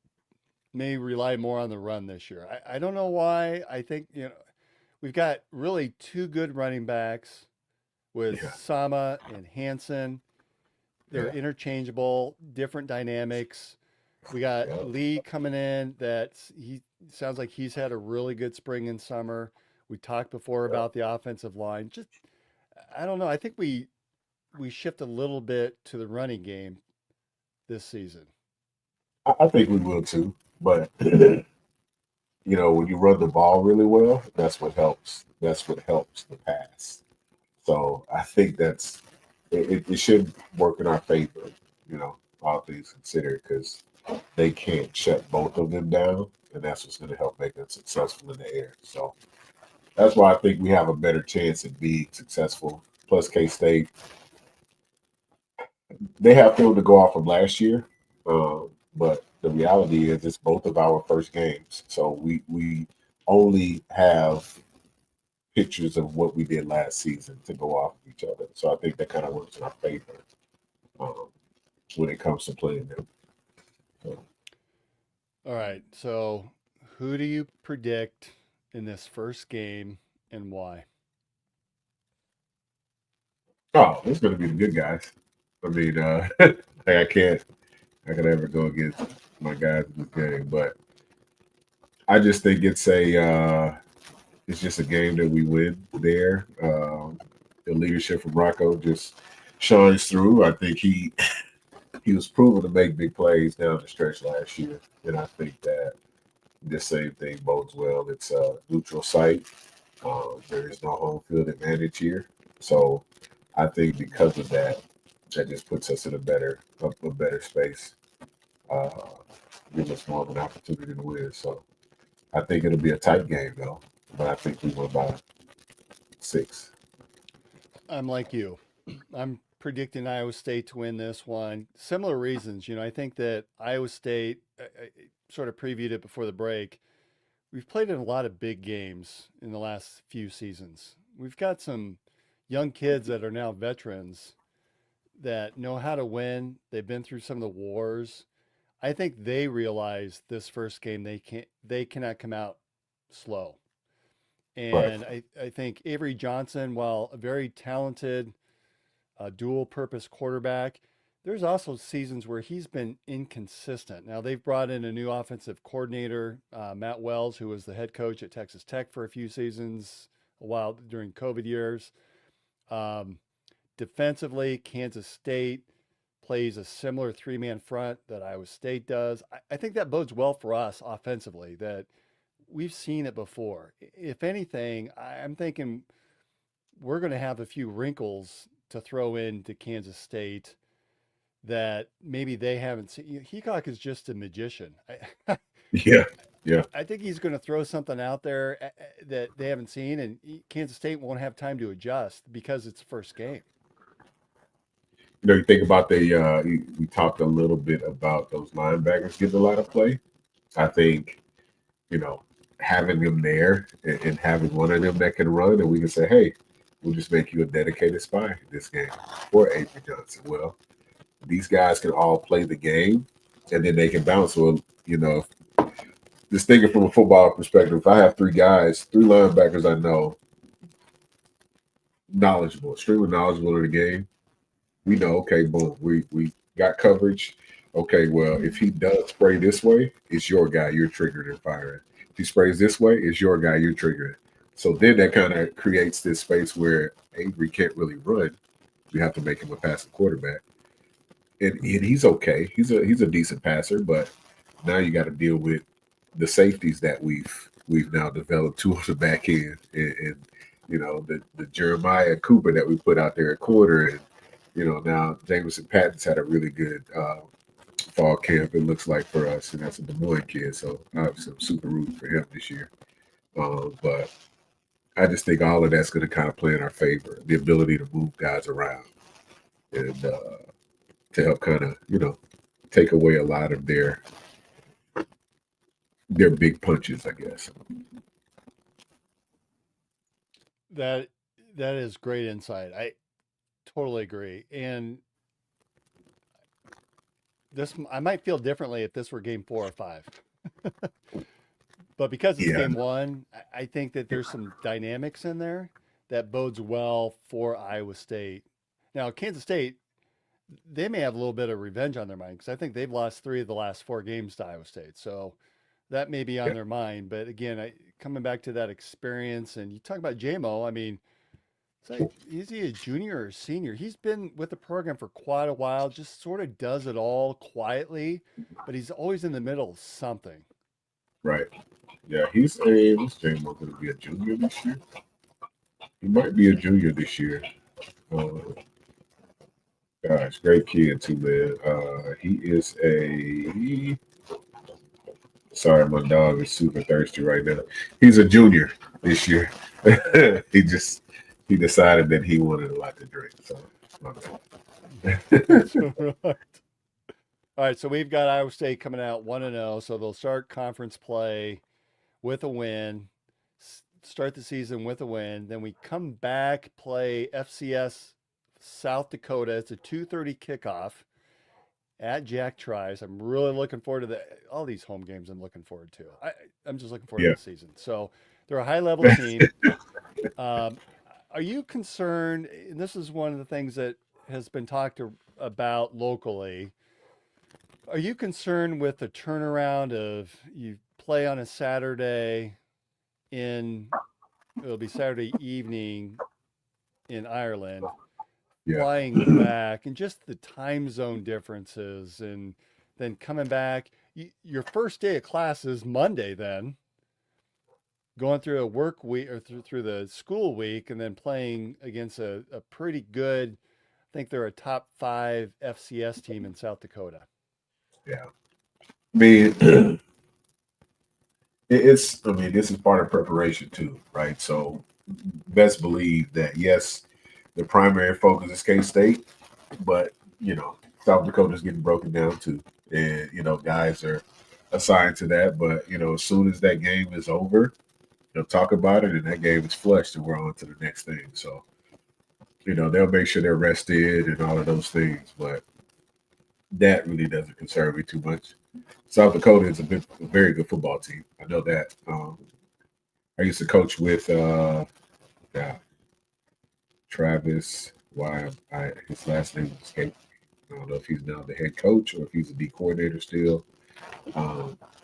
may rely more on the run this year. I don't know why. I think, we've got really two good running backs with yeah, Sama and Hansen. They're yeah, interchangeable, different dynamics. We got yeah. Lee coming in that he sounds like he's had a really good spring and summer. We talked before Yeah. about the offensive line. Just I don't know. I think we shift a little bit to the running game this season. I think we will too. But when you run the ball really well, that's what helps. That's what helps the pass. So I think it should work in our favor, all things considered, because they can't shut both of them down, and that's what's going to help make them successful in the air. So that's why I think we have a better chance at being successful. Plus, K State, they have film to go off from last year, but the reality is it's both of our first games, so we only have pictures of what we did last season to go off of each other. So I think that kind of works in our favor um, when it comes to playing them. So, All right. So, who do you predict in this first game and why? oh, it's going to be the good guys. I mean, like I can ever go against my guys in this game, but I just think it's just a game that we win there. The leadership from Rocco just shines through. I think he was proven to make big plays down the stretch last year, and I think that the same thing bodes well. It's a neutral site. There is no home field advantage here, so I think because of that, that just puts us in a better space. Uh, Gives us more of an opportunity to win. So I think it'll be a tight game though, but I think we win by 6. I'm like you. I'm predicting Iowa State to win this one. Similar reasons. I think that Iowa State, I sort of previewed it before the break. We've played in a lot of big games in the last few seasons. We've got some young kids that are now veterans that know how to win. They've been through some of the wars. I think they realize this first game they cannot come out slow. Right. And I think Avery Johnson, while a very talented dual purpose quarterback, there's also seasons where he's been inconsistent. Now they've brought in a new offensive coordinator, Matt Wells, who was the head coach at Texas Tech for a few seasons, a while during COVID years. Um, Defensively, Kansas State plays a similar three-man front that Iowa State does. I think that bodes well for us offensively, that we've seen it before. If anything, I'm thinking we're going to have a few wrinkles to throw into Kansas State that maybe they haven't seen. Heacock is just a magician. Yeah. Yeah. I think he's going to throw something out there that they haven't seen, and Kansas State won't have time to adjust because it's the first game. You think about we talked a little bit about those linebackers getting a lot of play. I think, having them there and having one of them that can run, and we can say, hey, we'll just make you a dedicated spy this game for Avery Johnson. Well, these guys can all play the game and then they can bounce. Well, just thinking from a football perspective, if I have three linebackers I know, extremely knowledgeable in the game, we know, okay, boom, we got coverage. Okay, well, if he does spray this way, it's your guy, you're triggered and firing. If he sprays this way, it's your guy, you're triggered. So then that kind of creates this space where Avery can't really run. You have to make him a passing quarterback. And he's okay. He's a decent passer, but now you got to deal with the safeties that we've now developed two on the back end, and the Jeremiah Cooper that we put out there at corner, and now Jameson Patton's had a really good fall camp, it looks like, for us, and that's a Des Moines kid. So obviously, I'm super rooting for him this year. But I just think all of that's going to kind of play in our favor. The ability to move guys around and to help kind of, take away a lot of their big punches, I guess. That is great insight. I totally agree. And I might feel differently if this were game 4 or 5. But because it's game 1, I think that there's some dynamics in there that bodes well for Iowa State. Now, Kansas State, they may have a little bit of revenge on their mind because I think they've lost 3 of the last 4 games to Iowa State. So that may be on their mind. But again, coming back to that experience, and you talk about JMO, I mean, is he a junior or a senior? He's been with the program for quite a while, just sort of does it all quietly, but he's always in the middle of something. Right. Yeah, this James going to be a junior this year. He might be a junior this year. Gosh, great kid too, man. He is sorry, my dog is super thirsty right now. He's a junior this year. He decided that he wanted a lot to drink. So, Right. All right, so we've got Iowa State coming out 1-0, so they'll start conference play with a win, start the season with a win. Then we come back, play FCS South Dakota. It's a 2:30 kickoff at Jack Trice. I'm really looking forward to all these home games I'm looking forward to. I'm just looking forward to the season. So they're a high-level team. Are you concerned, and this is one of the things that has been talked about locally, are you concerned with the turnaround of you play on a Saturday it'll be Saturday evening in Ireland, flying back, and just the time zone differences, and then coming back, your first day of class is Monday, then going through a work week or through the school week, and then playing against a pretty good, I think they're a top 5 FCS team in South Dakota. Yeah. I mean, this is part of preparation too, right? So best believe that, yes, the primary focus is K-State, but, South Dakota's getting broken down too. And, guys are assigned to that. But, as soon as that game is over, they'll talk about it, and that game is flushed, and we're on to the next thing. So, they'll make sure they're rested and all of those things. But that really doesn't concern me too much. South Dakota is a very good football team. I know that. I used to coach with Travis. His last name escaped. I don't know if he's now the head coach or if he's a D coordinator still.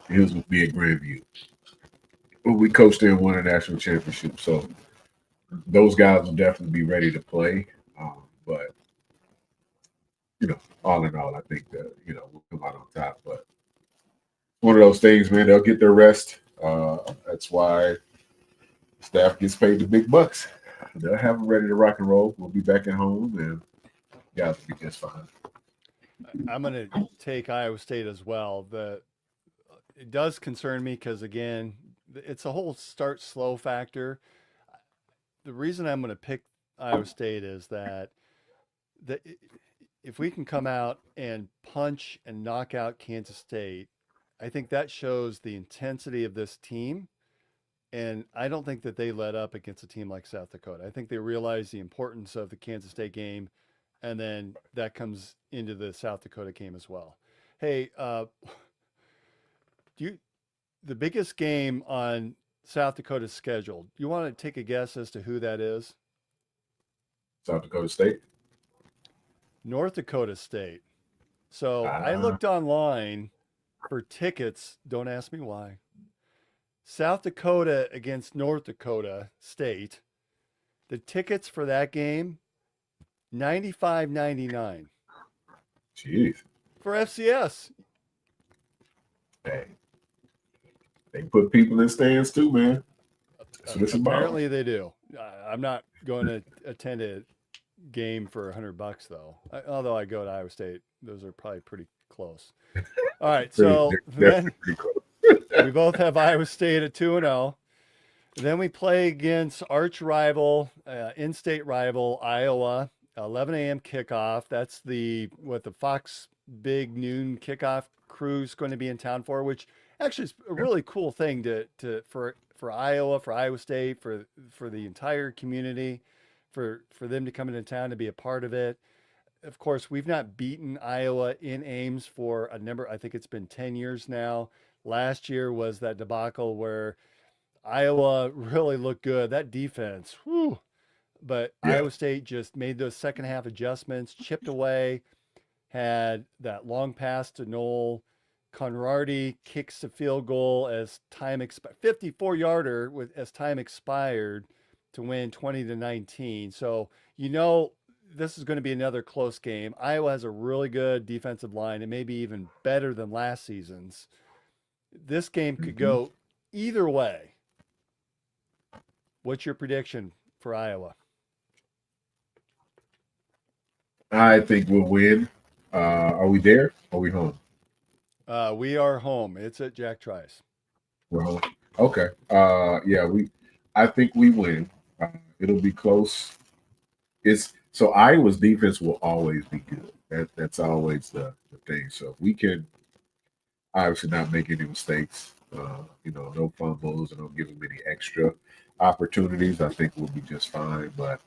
He was with me at Grandview. We coached there and won a national championship. So those guys will definitely be ready to play. But all in all, I think that, we'll come out on top. But one of those things, man, they'll get their rest. That's why staff gets paid the big bucks. They'll have them ready to rock and roll. We'll be back at home, and guys will be just fine. I'm going to take Iowa State as well. It does concern me because, again, it's a whole start slow factor. The reason I'm going to pick Iowa State is that if we can come out and punch and knock out Kansas State, I think that shows the intensity of this team. And I don't think that they let up against a team like South Dakota. I think they realize the importance of the Kansas State game, and then that comes into the South Dakota game as well. Hey, the biggest game on South Dakota's schedule, you want to take a guess as to who that is? South Dakota State? North Dakota State. So I looked online for tickets. Don't ask me why. South Dakota against North Dakota State. The tickets for that game, $95.99. Jeez. For FCS. Hey. They put people in stands too, man. That's what it's about. Apparently they do. I'm not going to attend a game for $100 though. Although I go to Iowa State those are probably pretty close. All right, They're so they're then definitely pretty close. we both have Iowa State at 2-0. Then we play against arch rival, in-state rival Iowa, 11 a.m. kickoff. That's the Fox Big Noon kickoff crew's going to be in town for, which actually is a really cool thing for Iowa, for Iowa State, for the entire community, for them to come into town to be a part of it. Of course, we've not beaten Iowa in Ames for I think it's been 10 years now. Last year was that debacle where Iowa really looked good. That defense, whew. But Yeah. Iowa State just made those second half adjustments, chipped away, had that long pass to Noel. Conradi kicks the field goal as time 54-yarder as time expired to win 20-19. So, this is going to be another close game. Iowa has a really good defensive line and maybe even better than last season's. This game could go either way. What's your prediction for Iowa? I think we'll win. Are we there? Or are we home? We are home. It's at Jack Trice. We're home. Okay. I think we win. It'll be close. So Iowa's defense will always be good. That's always the thing. So we can obviously not make any mistakes. No fumbles, and don't give them any extra opportunities. I think we'll be just fine. But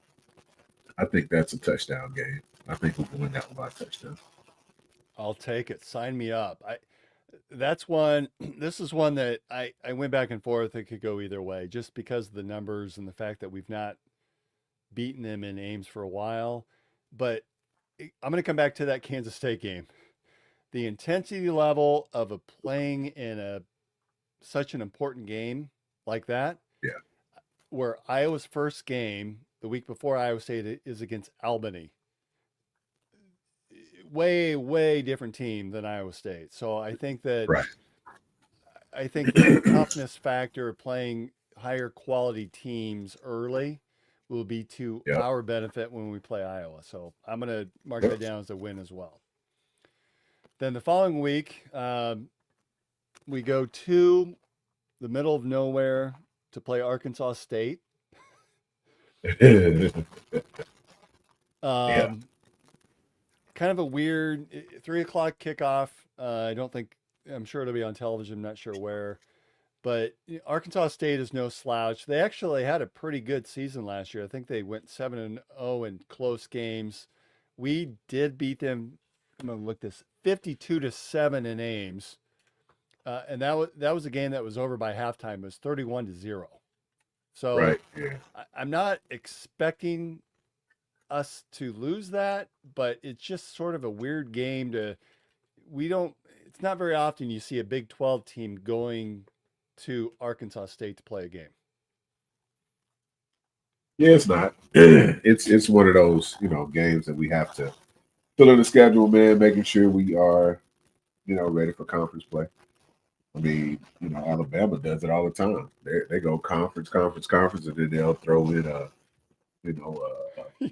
I think that's a touchdown game. I think we can win that one by a touchdown. I'll take it. Sign me up. This is one that I went back and forth. It could go either way just because of the numbers and the fact that we've not beaten them in Ames for a while. But I'm going to come back to that Kansas State game. The intensity level of playing in such an important game like that. Yeah. Where Iowa's first game the week before Iowa State is against Albany. Way, way different team than Iowa State. So I think that the toughness factor of playing higher quality teams early will be to our benefit when we play Iowa. So I'm going to mark that down as a win as well. Then the following week, we go to the middle of nowhere to play Arkansas State. Kind of a weird 3:00 kickoff. I'm sure it'll be on television. I'm not sure where, but Arkansas State is no slouch. They actually had a pretty good season last year. I think they went 7-0 in close games. We did beat them. I'm going to look this 52-7 in Ames. And that was a game that was over by halftime. It was 31-0. So I'm not expecting us to lose that, but it's just sort of a weird game it's not very often you see a Big 12 team going to Arkansas State to play a game. Yeah, it's not. It's one of those, games that we have to fill in the schedule, man, making sure we are, ready for conference play. I mean, Alabama does it all the time. They go conference, and then they'll throw in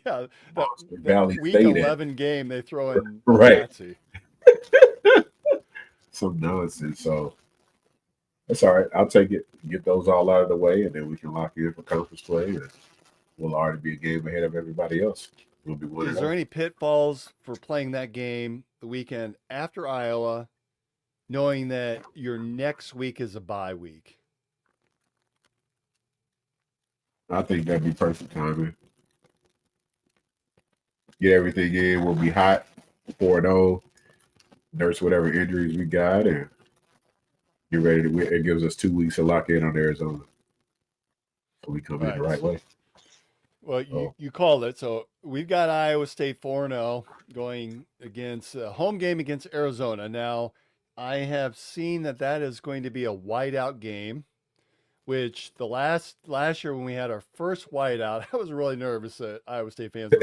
that Valley week State 11 game they throw in right. Nazi. Some nonsense. So that's all right. I'll take it. Get those all out of the way, and then we can lock in for conference play, and we'll already be a game ahead of everybody else. We'll be winning. Is there any pitfalls for playing that game the weekend after Iowa, knowing that your next week is a bye week? I think that'd be perfect timing. Get everything in. We'll be hot, 4-0. Nurse whatever injuries we got, and get ready to. It gives us 2 weeks to lock in on Arizona, so we come in the right way. Well, you called it. So we've got Iowa State 4-0 going against a home game against Arizona. Now, I have seen that is going to be a whiteout game, which the last year when we had our first whiteout, I was really nervous that Iowa State fans were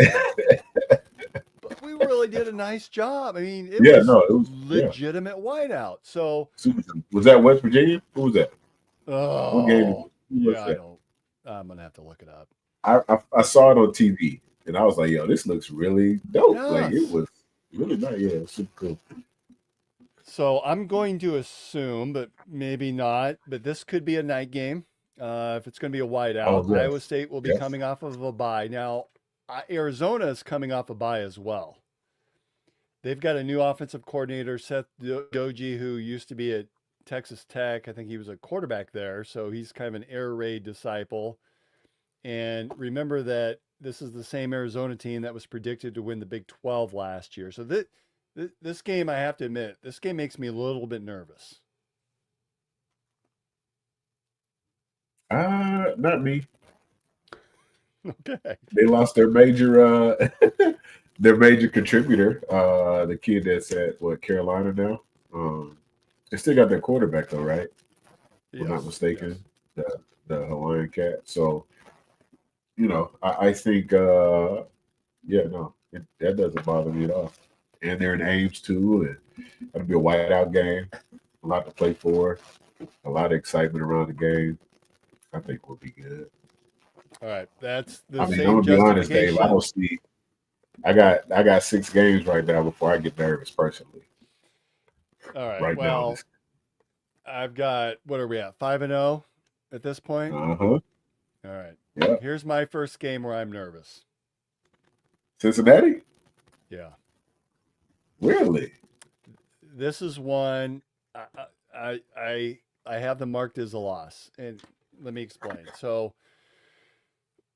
but we really did a nice job. I mean, it was legitimate whiteout. So was that West Virginia? Who was that? Oh, what game? I'm gonna have to look it up. I saw it on TV and I was like, yo, this looks really dope. Yes. Like it was Really not. Yeah, it's super cool. So I'm going to assume, but maybe not, but this could be a night game. If it's going to be a Oh whiteout, Iowa yes, State will be yes. coming off of a bye. Now, Arizona is coming off a bye as well. They've got a new offensive coordinator, Seth Doji, who used to be at Texas Tech. I think he was a quarterback there. So he's kind of an Air Raid disciple. And remember that this is the same Arizona team that was predicted to win the Big 12 last year. So this game, I have to admit, this game makes me a little bit nervous. Not me. Okay. They lost their major their major contributor, the kid that's at what Carolina now. They still got their quarterback though, right? If I'm not Yes. mistaken, the Hawaiian cat. So I think yeah, no, that doesn't bother me at all. And they're in Ames too, and it'll be a whiteout game. A lot to play for, a lot of excitement around the game. I think we'll be good. All right. That's the I mean, I'm same gonna be honest, Dave. I justification. don't see. I got 6 games right now before I get nervous personally. All right. Right now, Well, I've got, what are we at? 5-0 at this point? huh. All right. Yeah, Here's my first game where I'm nervous. Cincinnati. Yeah. Really? This is one I have them marked as a loss. And let me explain. So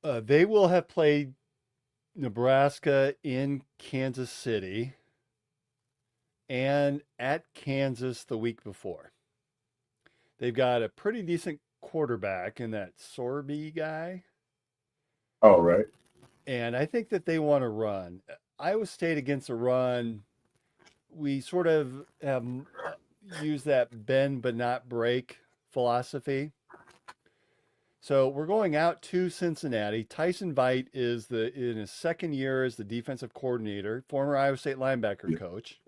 they will have played Nebraska in Kansas City and at Kansas the week before. They've got a pretty decent quarterback in that Sorby guy. All right. And I think that they want to run. Iowa State against a run, we sort of have used that bend but not break philosophy. So we're going out to Cincinnati. Tyson Veit is in his second year as the defensive coordinator, former Iowa State linebacker Yeah. coach.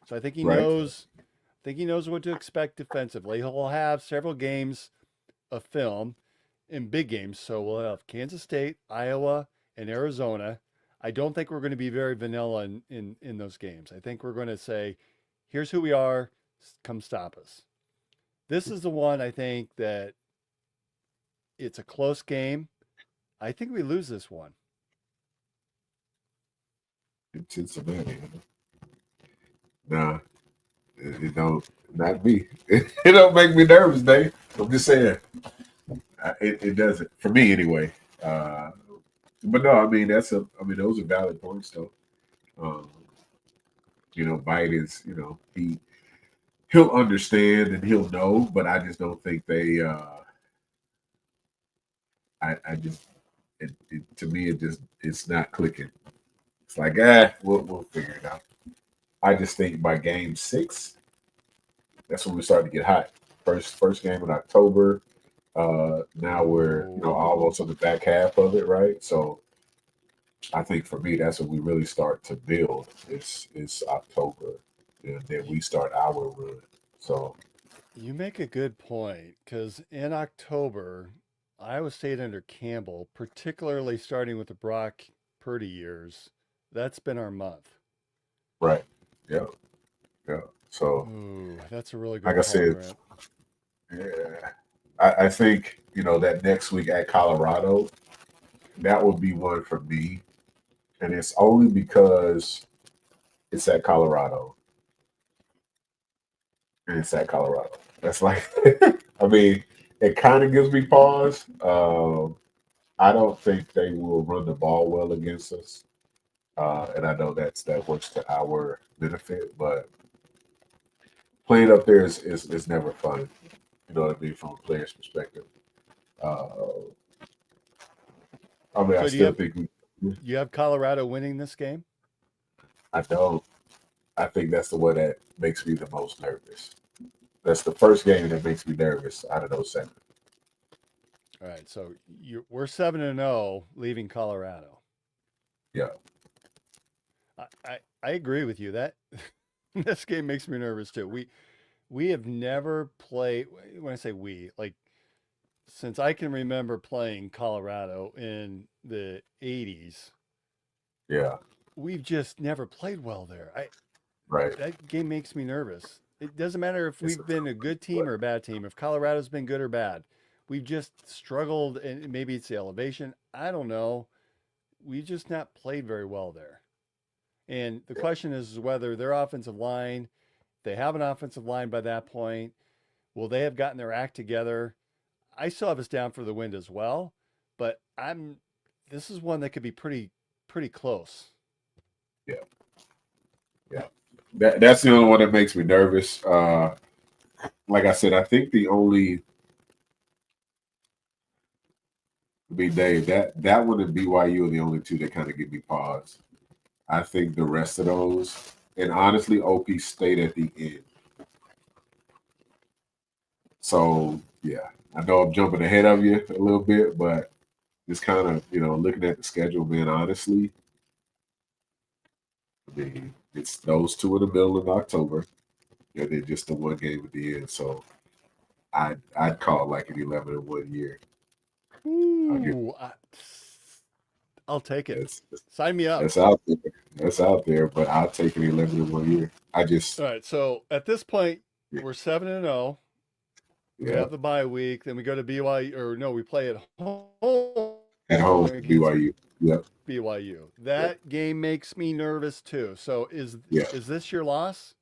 So I think he Right. knows what to expect defensively. He'll have several games of film in big games. So we'll have Kansas State, Iowa, and Arizona. I don't think we're going to be very vanilla in those games. I think we're going to say, here's who we are, come stop us. This is the one I think that it's a close game. I think we lose this one. In Cincinnati. Nah, it don't. Not me. It don't make me nervous, Dave. I'm just saying. It doesn't for me anyway. But no, I mean those are valid points though. Um, Bite is he'll understand and he'll know, but I just don't think they. I just to me it's not clicking. It's like we'll figure it out. I just think by game 6, that's when we start to get hot. First game in October. Now we're almost on the back half of it, right? So I think for me that's when we really start to build. It's October, and then we start our run. So You make a good point because in October, Iowa State under Campbell, particularly starting with the Brock Purdy years, that's been our month. right, yeah, yeah. So Ooh, that's a really good like I call, said, Grant. yeah, I think that next week at Colorado, that would be one for me, and it's only because it's at Colorado. And it's at Colorado. That's like, I mean, it kind of gives me pause. I don't think they will run the ball well against us, and I know that works to our benefit. But playing up there is never fun. You know what I mean, from a player's perspective. Uh, I mean, I So still think you have Colorado winning this game? I don't. I think that's the one that makes me the most nervous. That's the first game that makes me nervous out of those 7. All right, so we're 7-0 leaving Colorado. Yeah. I agree with you. That this game makes me nervous too. We have never played, when I say we, like since I can remember playing Colorado in the 80s, Yeah. we've just never played well there. Right. That game makes me nervous. It doesn't matter if It's we've been a good team or a bad team, if Colorado's been good or bad. We've just struggled, and maybe it's the elevation. I don't know. We've just not played very well there. And the question is whether their offensive line, they have an offensive line by that point, will they have gotten their act together? I still have us down for the wind as well, but this is one that could be pretty close. Yeah. Yeah. That's the only one that makes me nervous. Like I said, I think the only Dave, that one and BYU are the only two that kind of give me pause. I think the rest of those, and honestly, OP State at the end. So yeah, I know I'm jumping ahead of you a little bit, but just kind of looking at the schedule, man. Honestly, I mean, it's those two in the middle of October, and then just the one game at the end. So I'd call it like an 11-1 year. Ooh, I'll take it. Sign me up. That's out there. That's out there, but I'll take an 11-1 year. All right. So at this point, we're 7-0. We have the bye week. Then we go to BYU, or no, we play at home. At home, BYU. Yep. BYU. That game makes me nervous too. So is this your loss?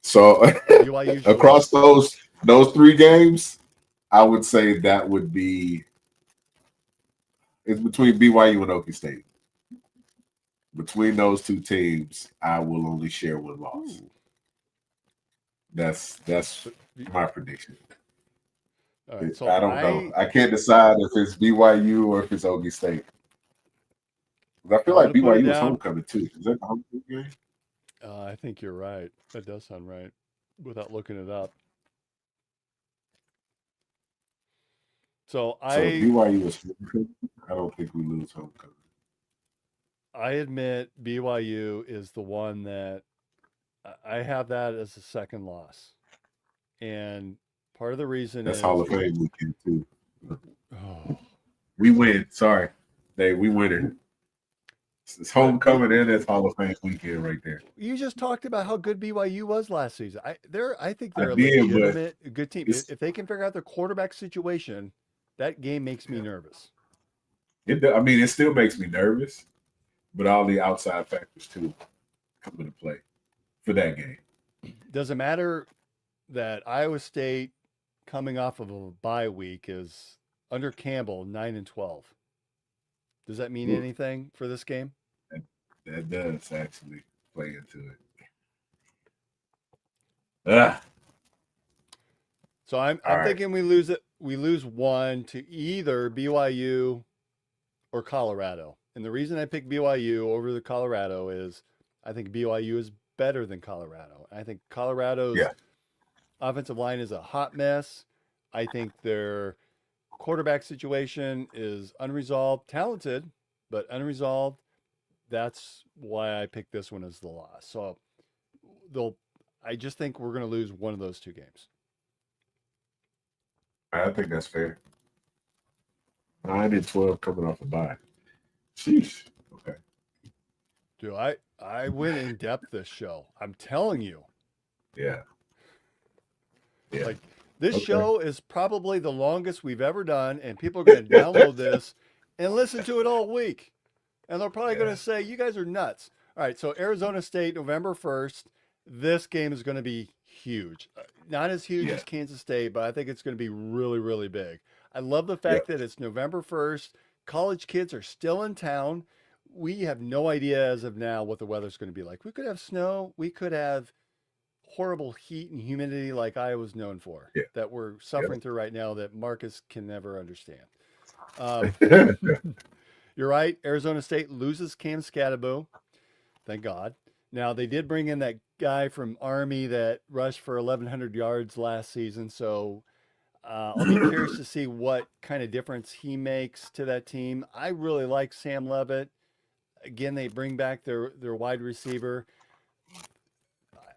So BYU's across those 3 games, I would say that would be it's between BYU and Okie State. Between those two teams, I will only share one loss. Ooh. That's my prediction. All right, so I don't know. I can't decide if it's BYU or if it's Okie State. I feel like BYU was homecoming too. Is that the homecoming game? I think you're right. That does sound right, without looking it up. So BYU is homecoming. I don't think we lose homecoming. I admit BYU is the one that I have that as a second loss. And part of the reason that's is Hall of Fame weekend too. Oh. We win. Sorry, Dave. We win it. It's homecoming and it's Hall of Fame weekend right there. You just talked about how good BYU was last season. I think they're a legitimate good team. If they can figure out their quarterback situation, that game makes me nervous. It still makes me nervous, but all the outside factors too come into play for that game. Does it matter that Iowa State, coming off of a bye week, is under Campbell 9-12? Does that mean anything for this game? That does actually play into it. So I'm thinking we lose it. We lose one to either BYU or Colorado. And the reason I pick BYU over the Colorado is I think BYU is better than Colorado. I think Colorado's offensive line is a hot mess. I think their quarterback situation is unresolved, talented, but unresolved. That's why I picked this one as the loss. So I just think we're going to lose one of those two games. I think that's fair. 9-12 coming off a bye. Sheesh. Okay. Dude, I went in depth this show. I'm telling you. Yeah. Like this show is probably the longest we've ever done, and people are going to download this and listen to it all week. And they're probably going to say, you guys are nuts. All right, so Arizona State, November 1st. This game is going to be huge. Not as huge as Kansas State, but I think it's going to be really, really big. I love the fact that it's November 1st. College kids are still in town. We have no idea as of now what the weather's going to be like. We could have snow. We could have horrible heat and humidity like Iowa's known for that we're suffering through right now that Marcus can never understand. You're right. Arizona State loses Cam Scatterbo. Thank God. Now, they did bring in that guy from Army that rushed for 1,100 yards last season. So I'll be curious to see what kind of difference he makes to that team. I really like Sam Levitt. Again, they bring back their wide receiver.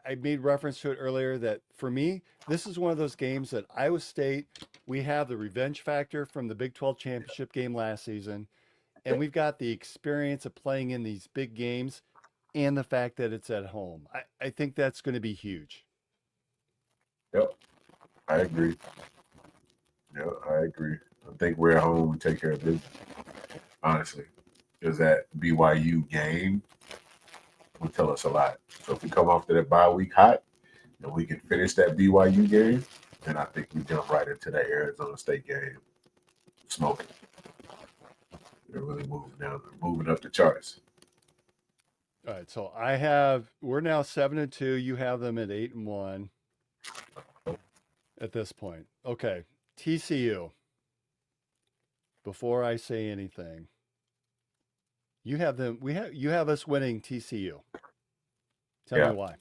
I made reference to it earlier that for me, this is one of those games that Iowa State, we have the revenge factor from the Big 12 championship game last season. and we've got the experience of playing in these big games and the fact that it's at home. I think that's going to be huge. Yep, I agree. Yeah, I agree. I think we're at home and take care of business. Honestly, because that BYU game will tell us a lot. So if we come off to that bye week hot, and we can finish that BYU game, then I think we jump right into that Arizona State game, smoking. They're really moving up the charts. All right, so we're now 7-2. You have them at 8-1 at this point. Okay, TCU. Before I say anything, you have them. You have us winning TCU. Tell me why.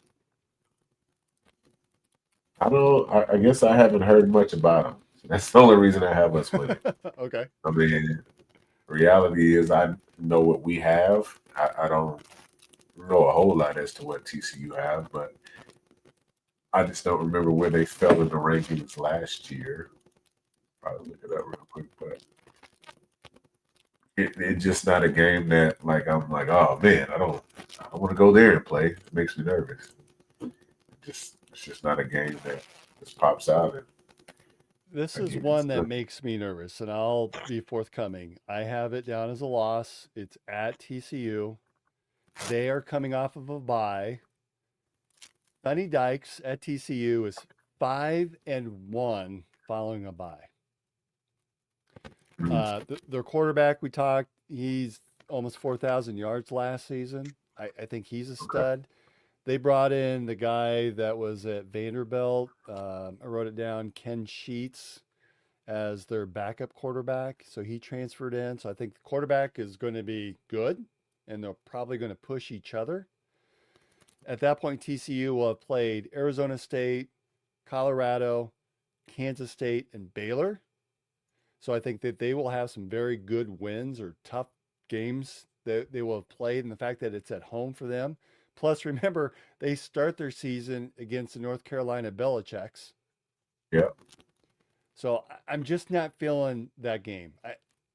I guess I haven't heard much about them. That's the only reason I have us winning. Okay. I mean, reality is I know what we have. I don't know a whole lot as to what TCU have, but I just don't remember where they fell in the rankings last year. Probably look it up real quick, but it's just not a game that like I'm like, oh man, I don't want to go there and play. It makes me nervous. It's just not a game that just pops out. And This is one that makes me nervous, and I'll be forthcoming. I have it down as a loss. It's at TCU. They are coming off of a bye. Sonny Dykes at TCU is 5-1 following a bye. Their quarterback, we talked, he's almost 4,000 yards last season. I think he's a stud. They brought in the guy that was at Vanderbilt. I wrote it down, Ken Sheets, as their backup quarterback. So he transferred in. So I think the quarterback is going to be good, and they're probably going to push each other. At that point, TCU will have played Arizona State, Colorado, Kansas State, and Baylor. So I think that they will have some very good wins or tough games that they will have played, and the fact that it's at home for them. Plus, remember, they start their season against the North Carolina Belichick's. Yeah. So I'm just not feeling that game.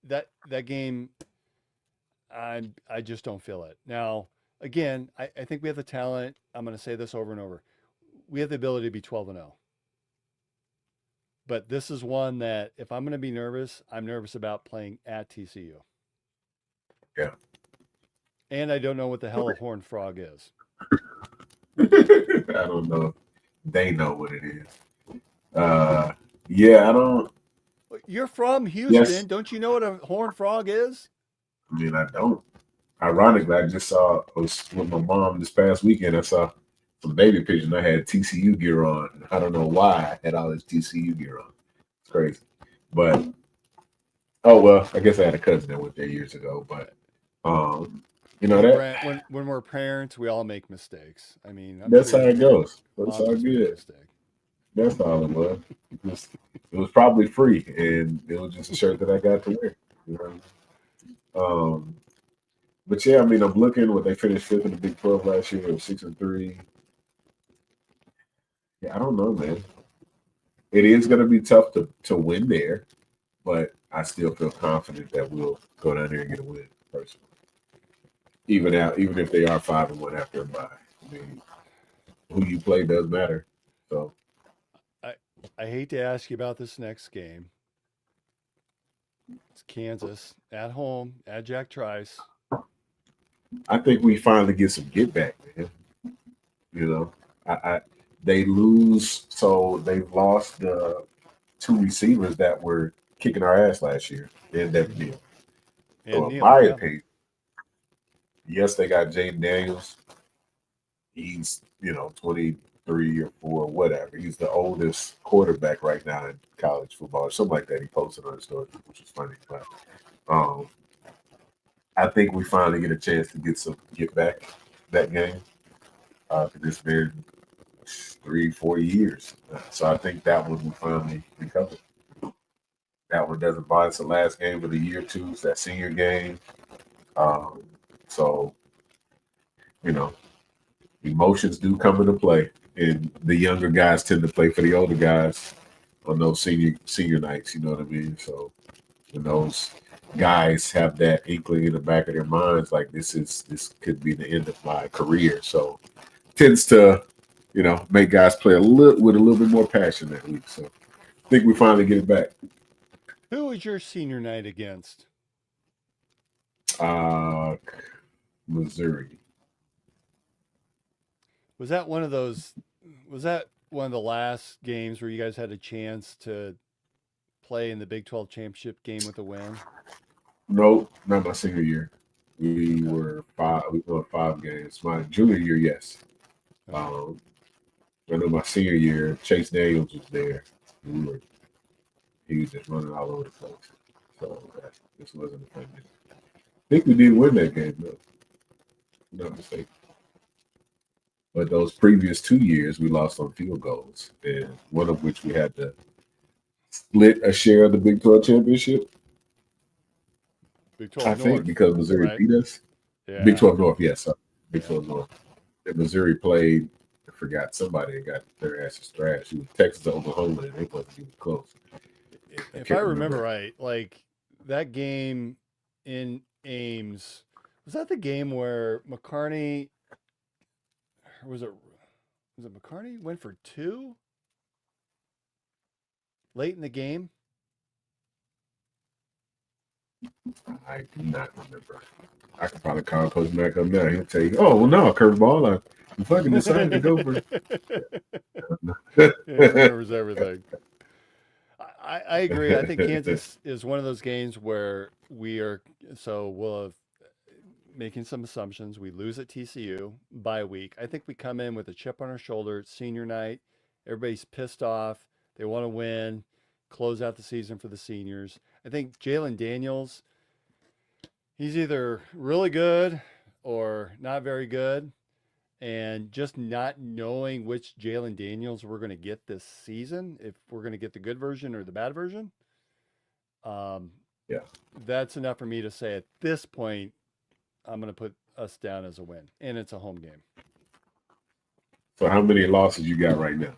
That game, I just don't feel it. Now, again, I think we have the talent. I'm going to say this over and over. We have the ability to be 12-0. But this is one that if I'm going to be nervous, I'm nervous about playing at TCU. Yeah. And I don't know what the hell a horned frog is. I don't know. They know what it is. Yeah, I don't. You're from Houston. Yes. Don't you know what a horned frog is? I mean, I don't. Ironically, I just saw, I was with my mom this past weekend. I saw some baby pictures. I had TCU gear on. I don't know why I had all this TCU gear on. It's crazy. But, oh, well, I guess I had a cousin that went there years ago. But, you know that. When we're parents, we all make mistakes. I mean, That's how it goes. That's all good. That's all it was. It was probably free, and it was just a shirt that I got to wear. You know? But yeah, I mean, I'm looking what they finished fifth in the Big 12 last year. It was 6-3. Yeah, I don't know, man. It is going to be tough to win there, but I still feel confident that we'll go down there and get a win personally. Even if they are 5-1 after a bye. I mean, who you play does matter. So I hate to ask you about this next game. It's Kansas at home at Jack Trice. I think we finally get some get back, man. You know, they lose, so they've lost the two receivers that were kicking our ass last year. And Devin Neal. So in my opinion, yes, they got Jaden Daniels. He's 23 or 4, whatever. He's the oldest quarterback right now in college football, or something like that. He posted on his story, which was funny. But I think we finally get a chance to get back that game. It's been 3-4 years. So I think that one we finally recovered. That one doesn't bother. It's the last game of the year, too. It's that senior game. So, emotions do come into play. And the younger guys tend to play for the older guys on those senior nights, you know what I mean? So, in those guys have that inkling in the back of their minds, like this could be the end of my career. So tends to, make guys play a little bit more passion that week. So I think we finally get it back. Who was your senior night against? Missouri. Was that one of those? Was that one of the last games where you guys had a chance to play in the Big 12 championship game with a win? No, not my senior year. We were five. We won 5 games. My junior year, yes. I know my senior year, Chase Daniels was there. He was just running all over the place. So this wasn't a thing. I think we did win that game, though. Not mistaken. But those previous 2 years, we lost on field goals, and one of which we had to split a share of the Big 12 championship. Big 12 I North, think because Missouri beat us. Yeah. Big 12 North, yes. Big 12 North. And Missouri played, I forgot, somebody and got their asses thrashed. It was Texas or Oklahoma, and they wasn't even close. If I remember right, like that game in Ames, was that the game where McCarney, or was it McCarney went for 2 late in the game? I do not remember. I can probably call Coach Mack up now. He'll tell you, oh, well, no, curveball. I fucking decided to go for He remembers everything. I agree. I think Kansas is one of those games where we'll have making some assumptions. We lose at TCU by a week. I think we come in with a chip on our shoulder. It's senior night. Everybody's pissed off. They want to win, close out the season for the seniors. I think Jalen Daniels, he's either really good or not very good. And just not knowing which Jalen Daniels we're going to get this season, if we're going to get the good version or the bad version, that's enough for me to say at this point, I'm going to put us down as a win, and it's a home game. So how many losses you got right now?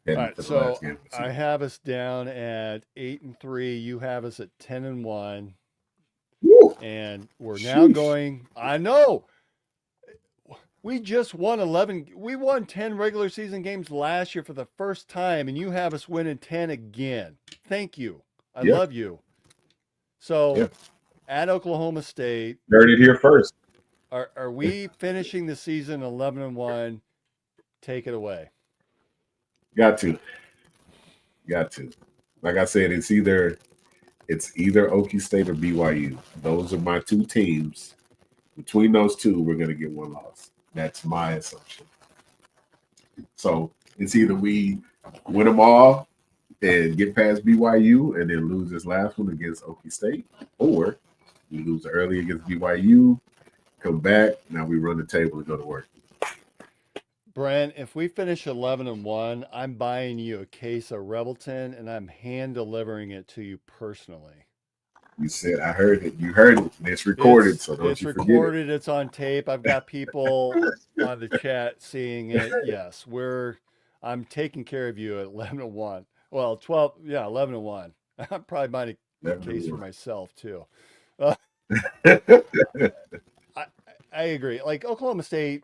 All right, so I have us down at 8-3. You have us at 10-1. Woo! And we're now going, I know. We just won 11. We won 10 regular season games last year for the first time, and you have us winning 10 again. Thank you. I love you. So at Oklahoma State. Heard it here first. Are we finishing the season 11-1? Take it away. Got to. Like I said, it's either Okie State or BYU. Those are my 2 teams. Between those 2, we're going to get 1 loss. That's my assumption. So it's either we win them all and get past BYU and then lose this last one against Okie State, or we lose early against BYU, come back, now we run the table and go to work. Brent, if we finish 11-1, I'm buying you a case of Rebelton and I'm hand delivering it to you personally. You said, I heard it. You heard it. It's recorded, so don't you forget it. It's recorded. It's on tape. I've got people on the chat seeing it. Yes, I'm taking care of you at 11-1. Well, 11-1. I'm probably buying a case for myself too. I agree. Like Oklahoma State,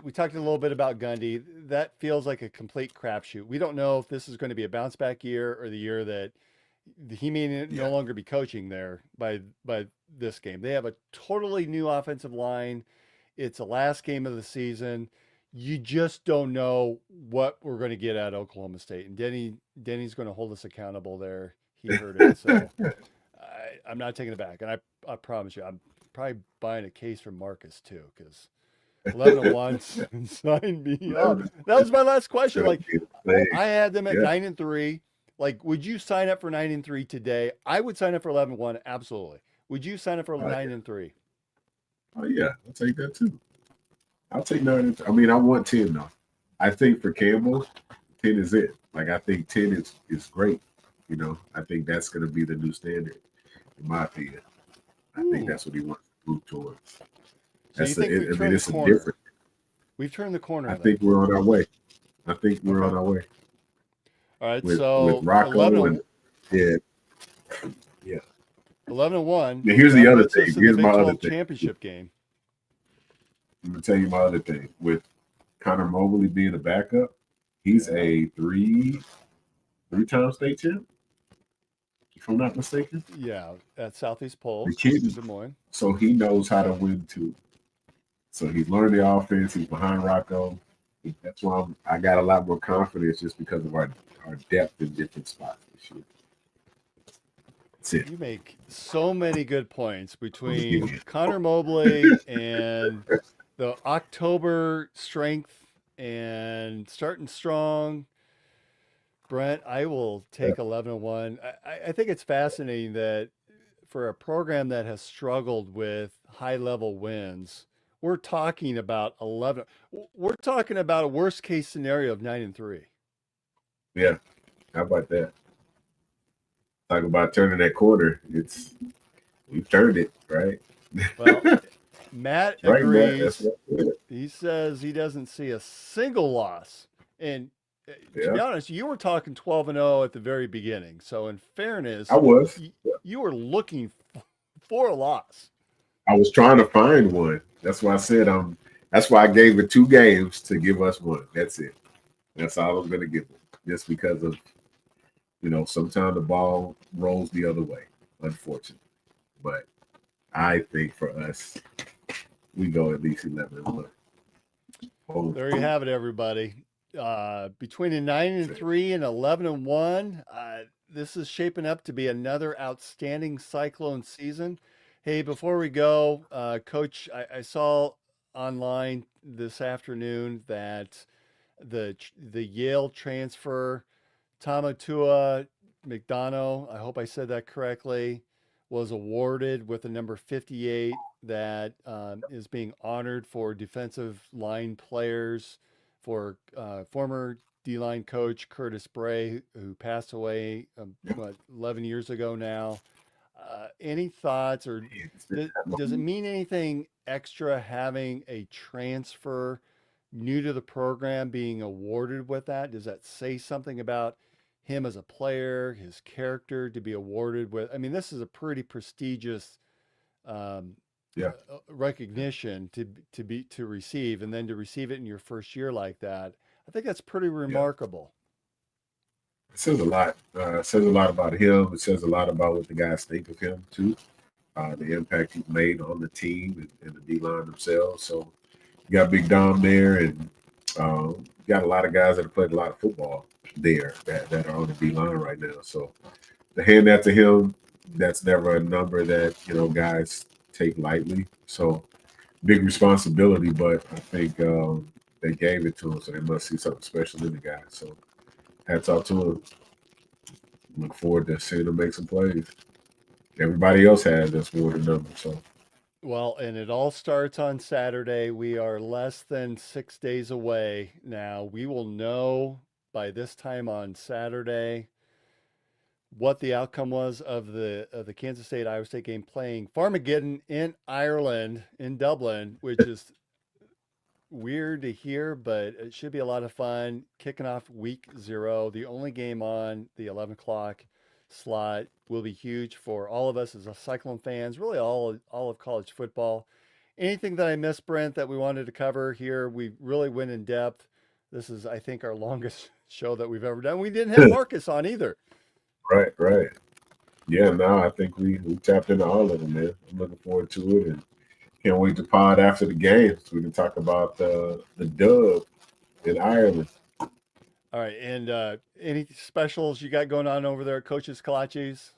we talked a little bit about Gundy. That feels like a complete crapshoot. We don't know if this is going to be a bounce back year or the year that he may no longer be coaching there by this game. They have a totally new offensive line. It's the last game of the season. You just don't know what we're going to get at Oklahoma State. And Denny's going to hold us accountable there. He heard it. So I'm not taking it back. And I promise you, I'm probably buying a case for Marcus too, because 11-1 sign me up. That was my last question. Like I had them at 9-3. Like, would you sign up for 9-3 today? I would sign up for 11-1. Absolutely. Would you sign up for 9-3? Oh yeah, I'll take that too. I'll take 9. I mean, I want 10 though. I think for Campbell, 10 is it. Like I think 10 is great. I think that's going to be the new standard, in my opinion. I think that's what he wants to move towards. So you think we've turned the corner? We've turned the corner. I think we're on our way. On our way. All right, with so Rocco 11, and 11-1. Now, here's the That other puts thing. us in Here's the my Big other 12 thing. championship game. I'm gonna tell you my other thing. With Connor Mobley being a backup, he's a three-time state champ, if I'm not mistaken. Yeah, at Southeast Pulse, The kid, Des Moines. so he knows how to win too. So he's learned the offense. He's behind Rocco. That's why I got a lot more confidence just because of our depth in different spots this year. That's it. You make so many good points between Connor Mobley and the October strength and starting strong. Brent, I will take 11-1. I think it's fascinating that for a program that has struggled with high level wins, we're talking about 11. We're talking about a worst case scenario of 9-3. Yeah. How about that? Talk about turning that corner. We've turned it, right? Well, Matt Right, Matt. agrees. That's right. He says he doesn't see a single loss. And to be Yeah. honest, you were talking 12-0 at the very beginning. So in fairness, I was. you were looking for a loss. I was trying to find one. That's why I said that's why I gave it 2 games to give us one. That's it. That's all I'm gonna give it. Just because of sometimes the ball rolls the other way, unfortunately. But I think for us, we go at least 11-1. Oh, There you have it, everybody. Between a 9-3 and 11-1, this is shaping up to be another outstanding Cyclone season. Hey, before we go, Coach, I saw online this afternoon that the Yale transfer, Tamatua McDonough, I hope I said that correctly, was awarded with the number 58 that is being honored for defensive line players for former D-line coach Curtis Bray, who passed away 11 years ago now. Any thoughts, or does it mean anything extra having a transfer new to the program being awarded with that? Does that say something about him as a player, his character to be awarded with? I mean, this is a pretty prestigious recognition to receive, and then to receive it in your first year like that. I think that's pretty remarkable. It says a lot. It says a lot about him. It says a lot about what the guys think of him too. The impact he's made on the team and the D-line themselves. So you got Big Dom there, and you got a lot of guys that have played a lot of football there that are on the D-line right now. So to hand that to him, that's never a number that guys take lightly. So big responsibility, but I think they gave it to him, so they must see something special in the guy. So hats off to him. Look forward to seeing him make some plays. Everybody else has that's more than number. So Well, and it all starts on Saturday. We are less than 6 days away now. We will know by this time on Saturday what the outcome was of the Kansas State Iowa State game, playing Farmegeddon in Ireland, in Dublin, which is weird to hear, but it should be a lot of fun. Kicking off week 0, the only game on the 11 o'clock slot, will be huge for all of us as Cyclone fans, really all of college football. Anything that I missed, Brent, that we wanted to cover here? We really went in depth. This is, I think, our longest show that we've ever done. We didn't have Marcus on either. Right. Yeah, no, I think we tapped into all of them, man. I'm looking forward to it, and can't wait to pod after the game so we can talk about the dub in Ireland. All right, and any specials you got going on over there at Coach's Kolaches?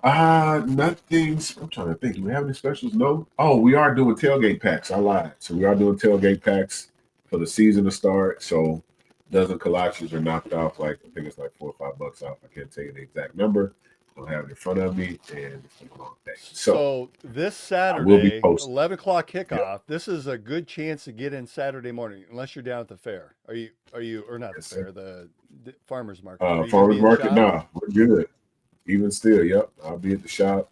Nothing. I'm trying to think. Do we have any specials? No. Oh, we are doing tailgate packs. I lied. So we are doing tailgate packs for the season to start. So dozen kolaches are knocked off. Like, I think it's like $4 or $5 off. I can't tell you the exact number. I don't have it in front of me, and it's been a long day. So this Saturday, 11 o'clock kickoff. Yep. This is a good chance to get in Saturday morning, unless you're down at the fair. Are you or not the fair, the farmers market? Farmers market. Nah, we're good. Even still, yep. I'll be at the shop.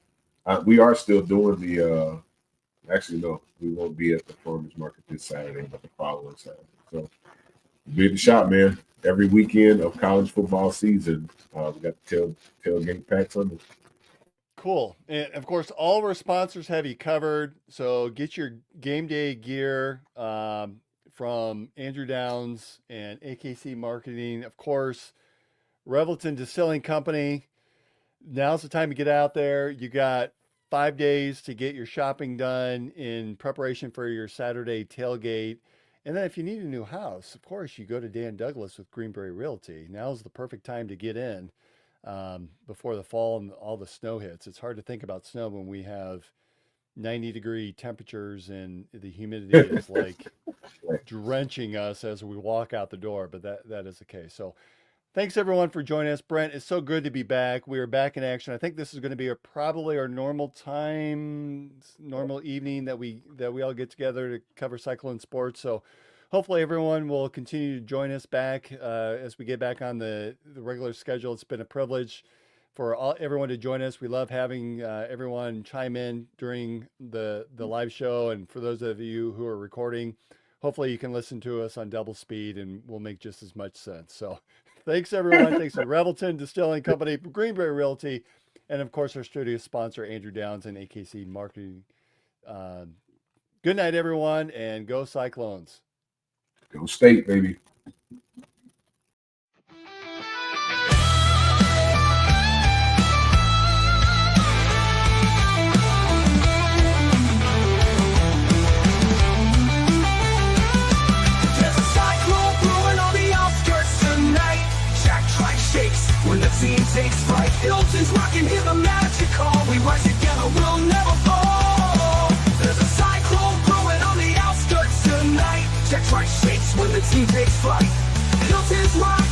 We are still doing the. Actually, no, we won't be at the farmers market this Saturday, but the following Saturday. So be at the shop, man. Every weekend of college football season, we got the tailgate packs on it. Cool. And of course, all of our sponsors have you covered. So get your game day gear from Andrew Downs and AKC Marketing. Of course, Revelton Distilling Company. Now's the time to get out there. You got 5 days to get your shopping done in preparation for your Saturday tailgate. And then if you need a new house, of course, you go to Dan Douglas with Greenberry Realty. Now's the perfect time to get in before the fall and all the snow hits. It's hard to think about snow when we have 90-degree temperatures and the humidity is like drenching us as we walk out the door, but that is the case. So thanks everyone for joining us. Brent, it's so good to be back. We are back in action. I think this is going to be probably our normal time, normal evening that we all get together to cover cycling sports. So hopefully everyone will continue to join us back as we get back on the regular schedule. It's been a privilege for everyone to join us. We love having everyone chime in during the live show. And for those of you who are recording, hopefully you can listen to us on double speed and we'll make just as much sense. So thanks everyone. Thanks to Revelton Distilling Company, Greenberry Realty, and of course our studio sponsor, Andrew Downs and AKC Marketing. Good night everyone, and go Cyclones. Go State, baby. There's a cyclone brewing on the outskirts tonight. Jack Tribe shakes when the team takes flight. Hilton's rocking, hear the magic call. We rise together, we'll never fall. There's a cyclone brewing on the outskirts tonight. Jack Tribe shakes when the team takes flight. Hilton's rocking.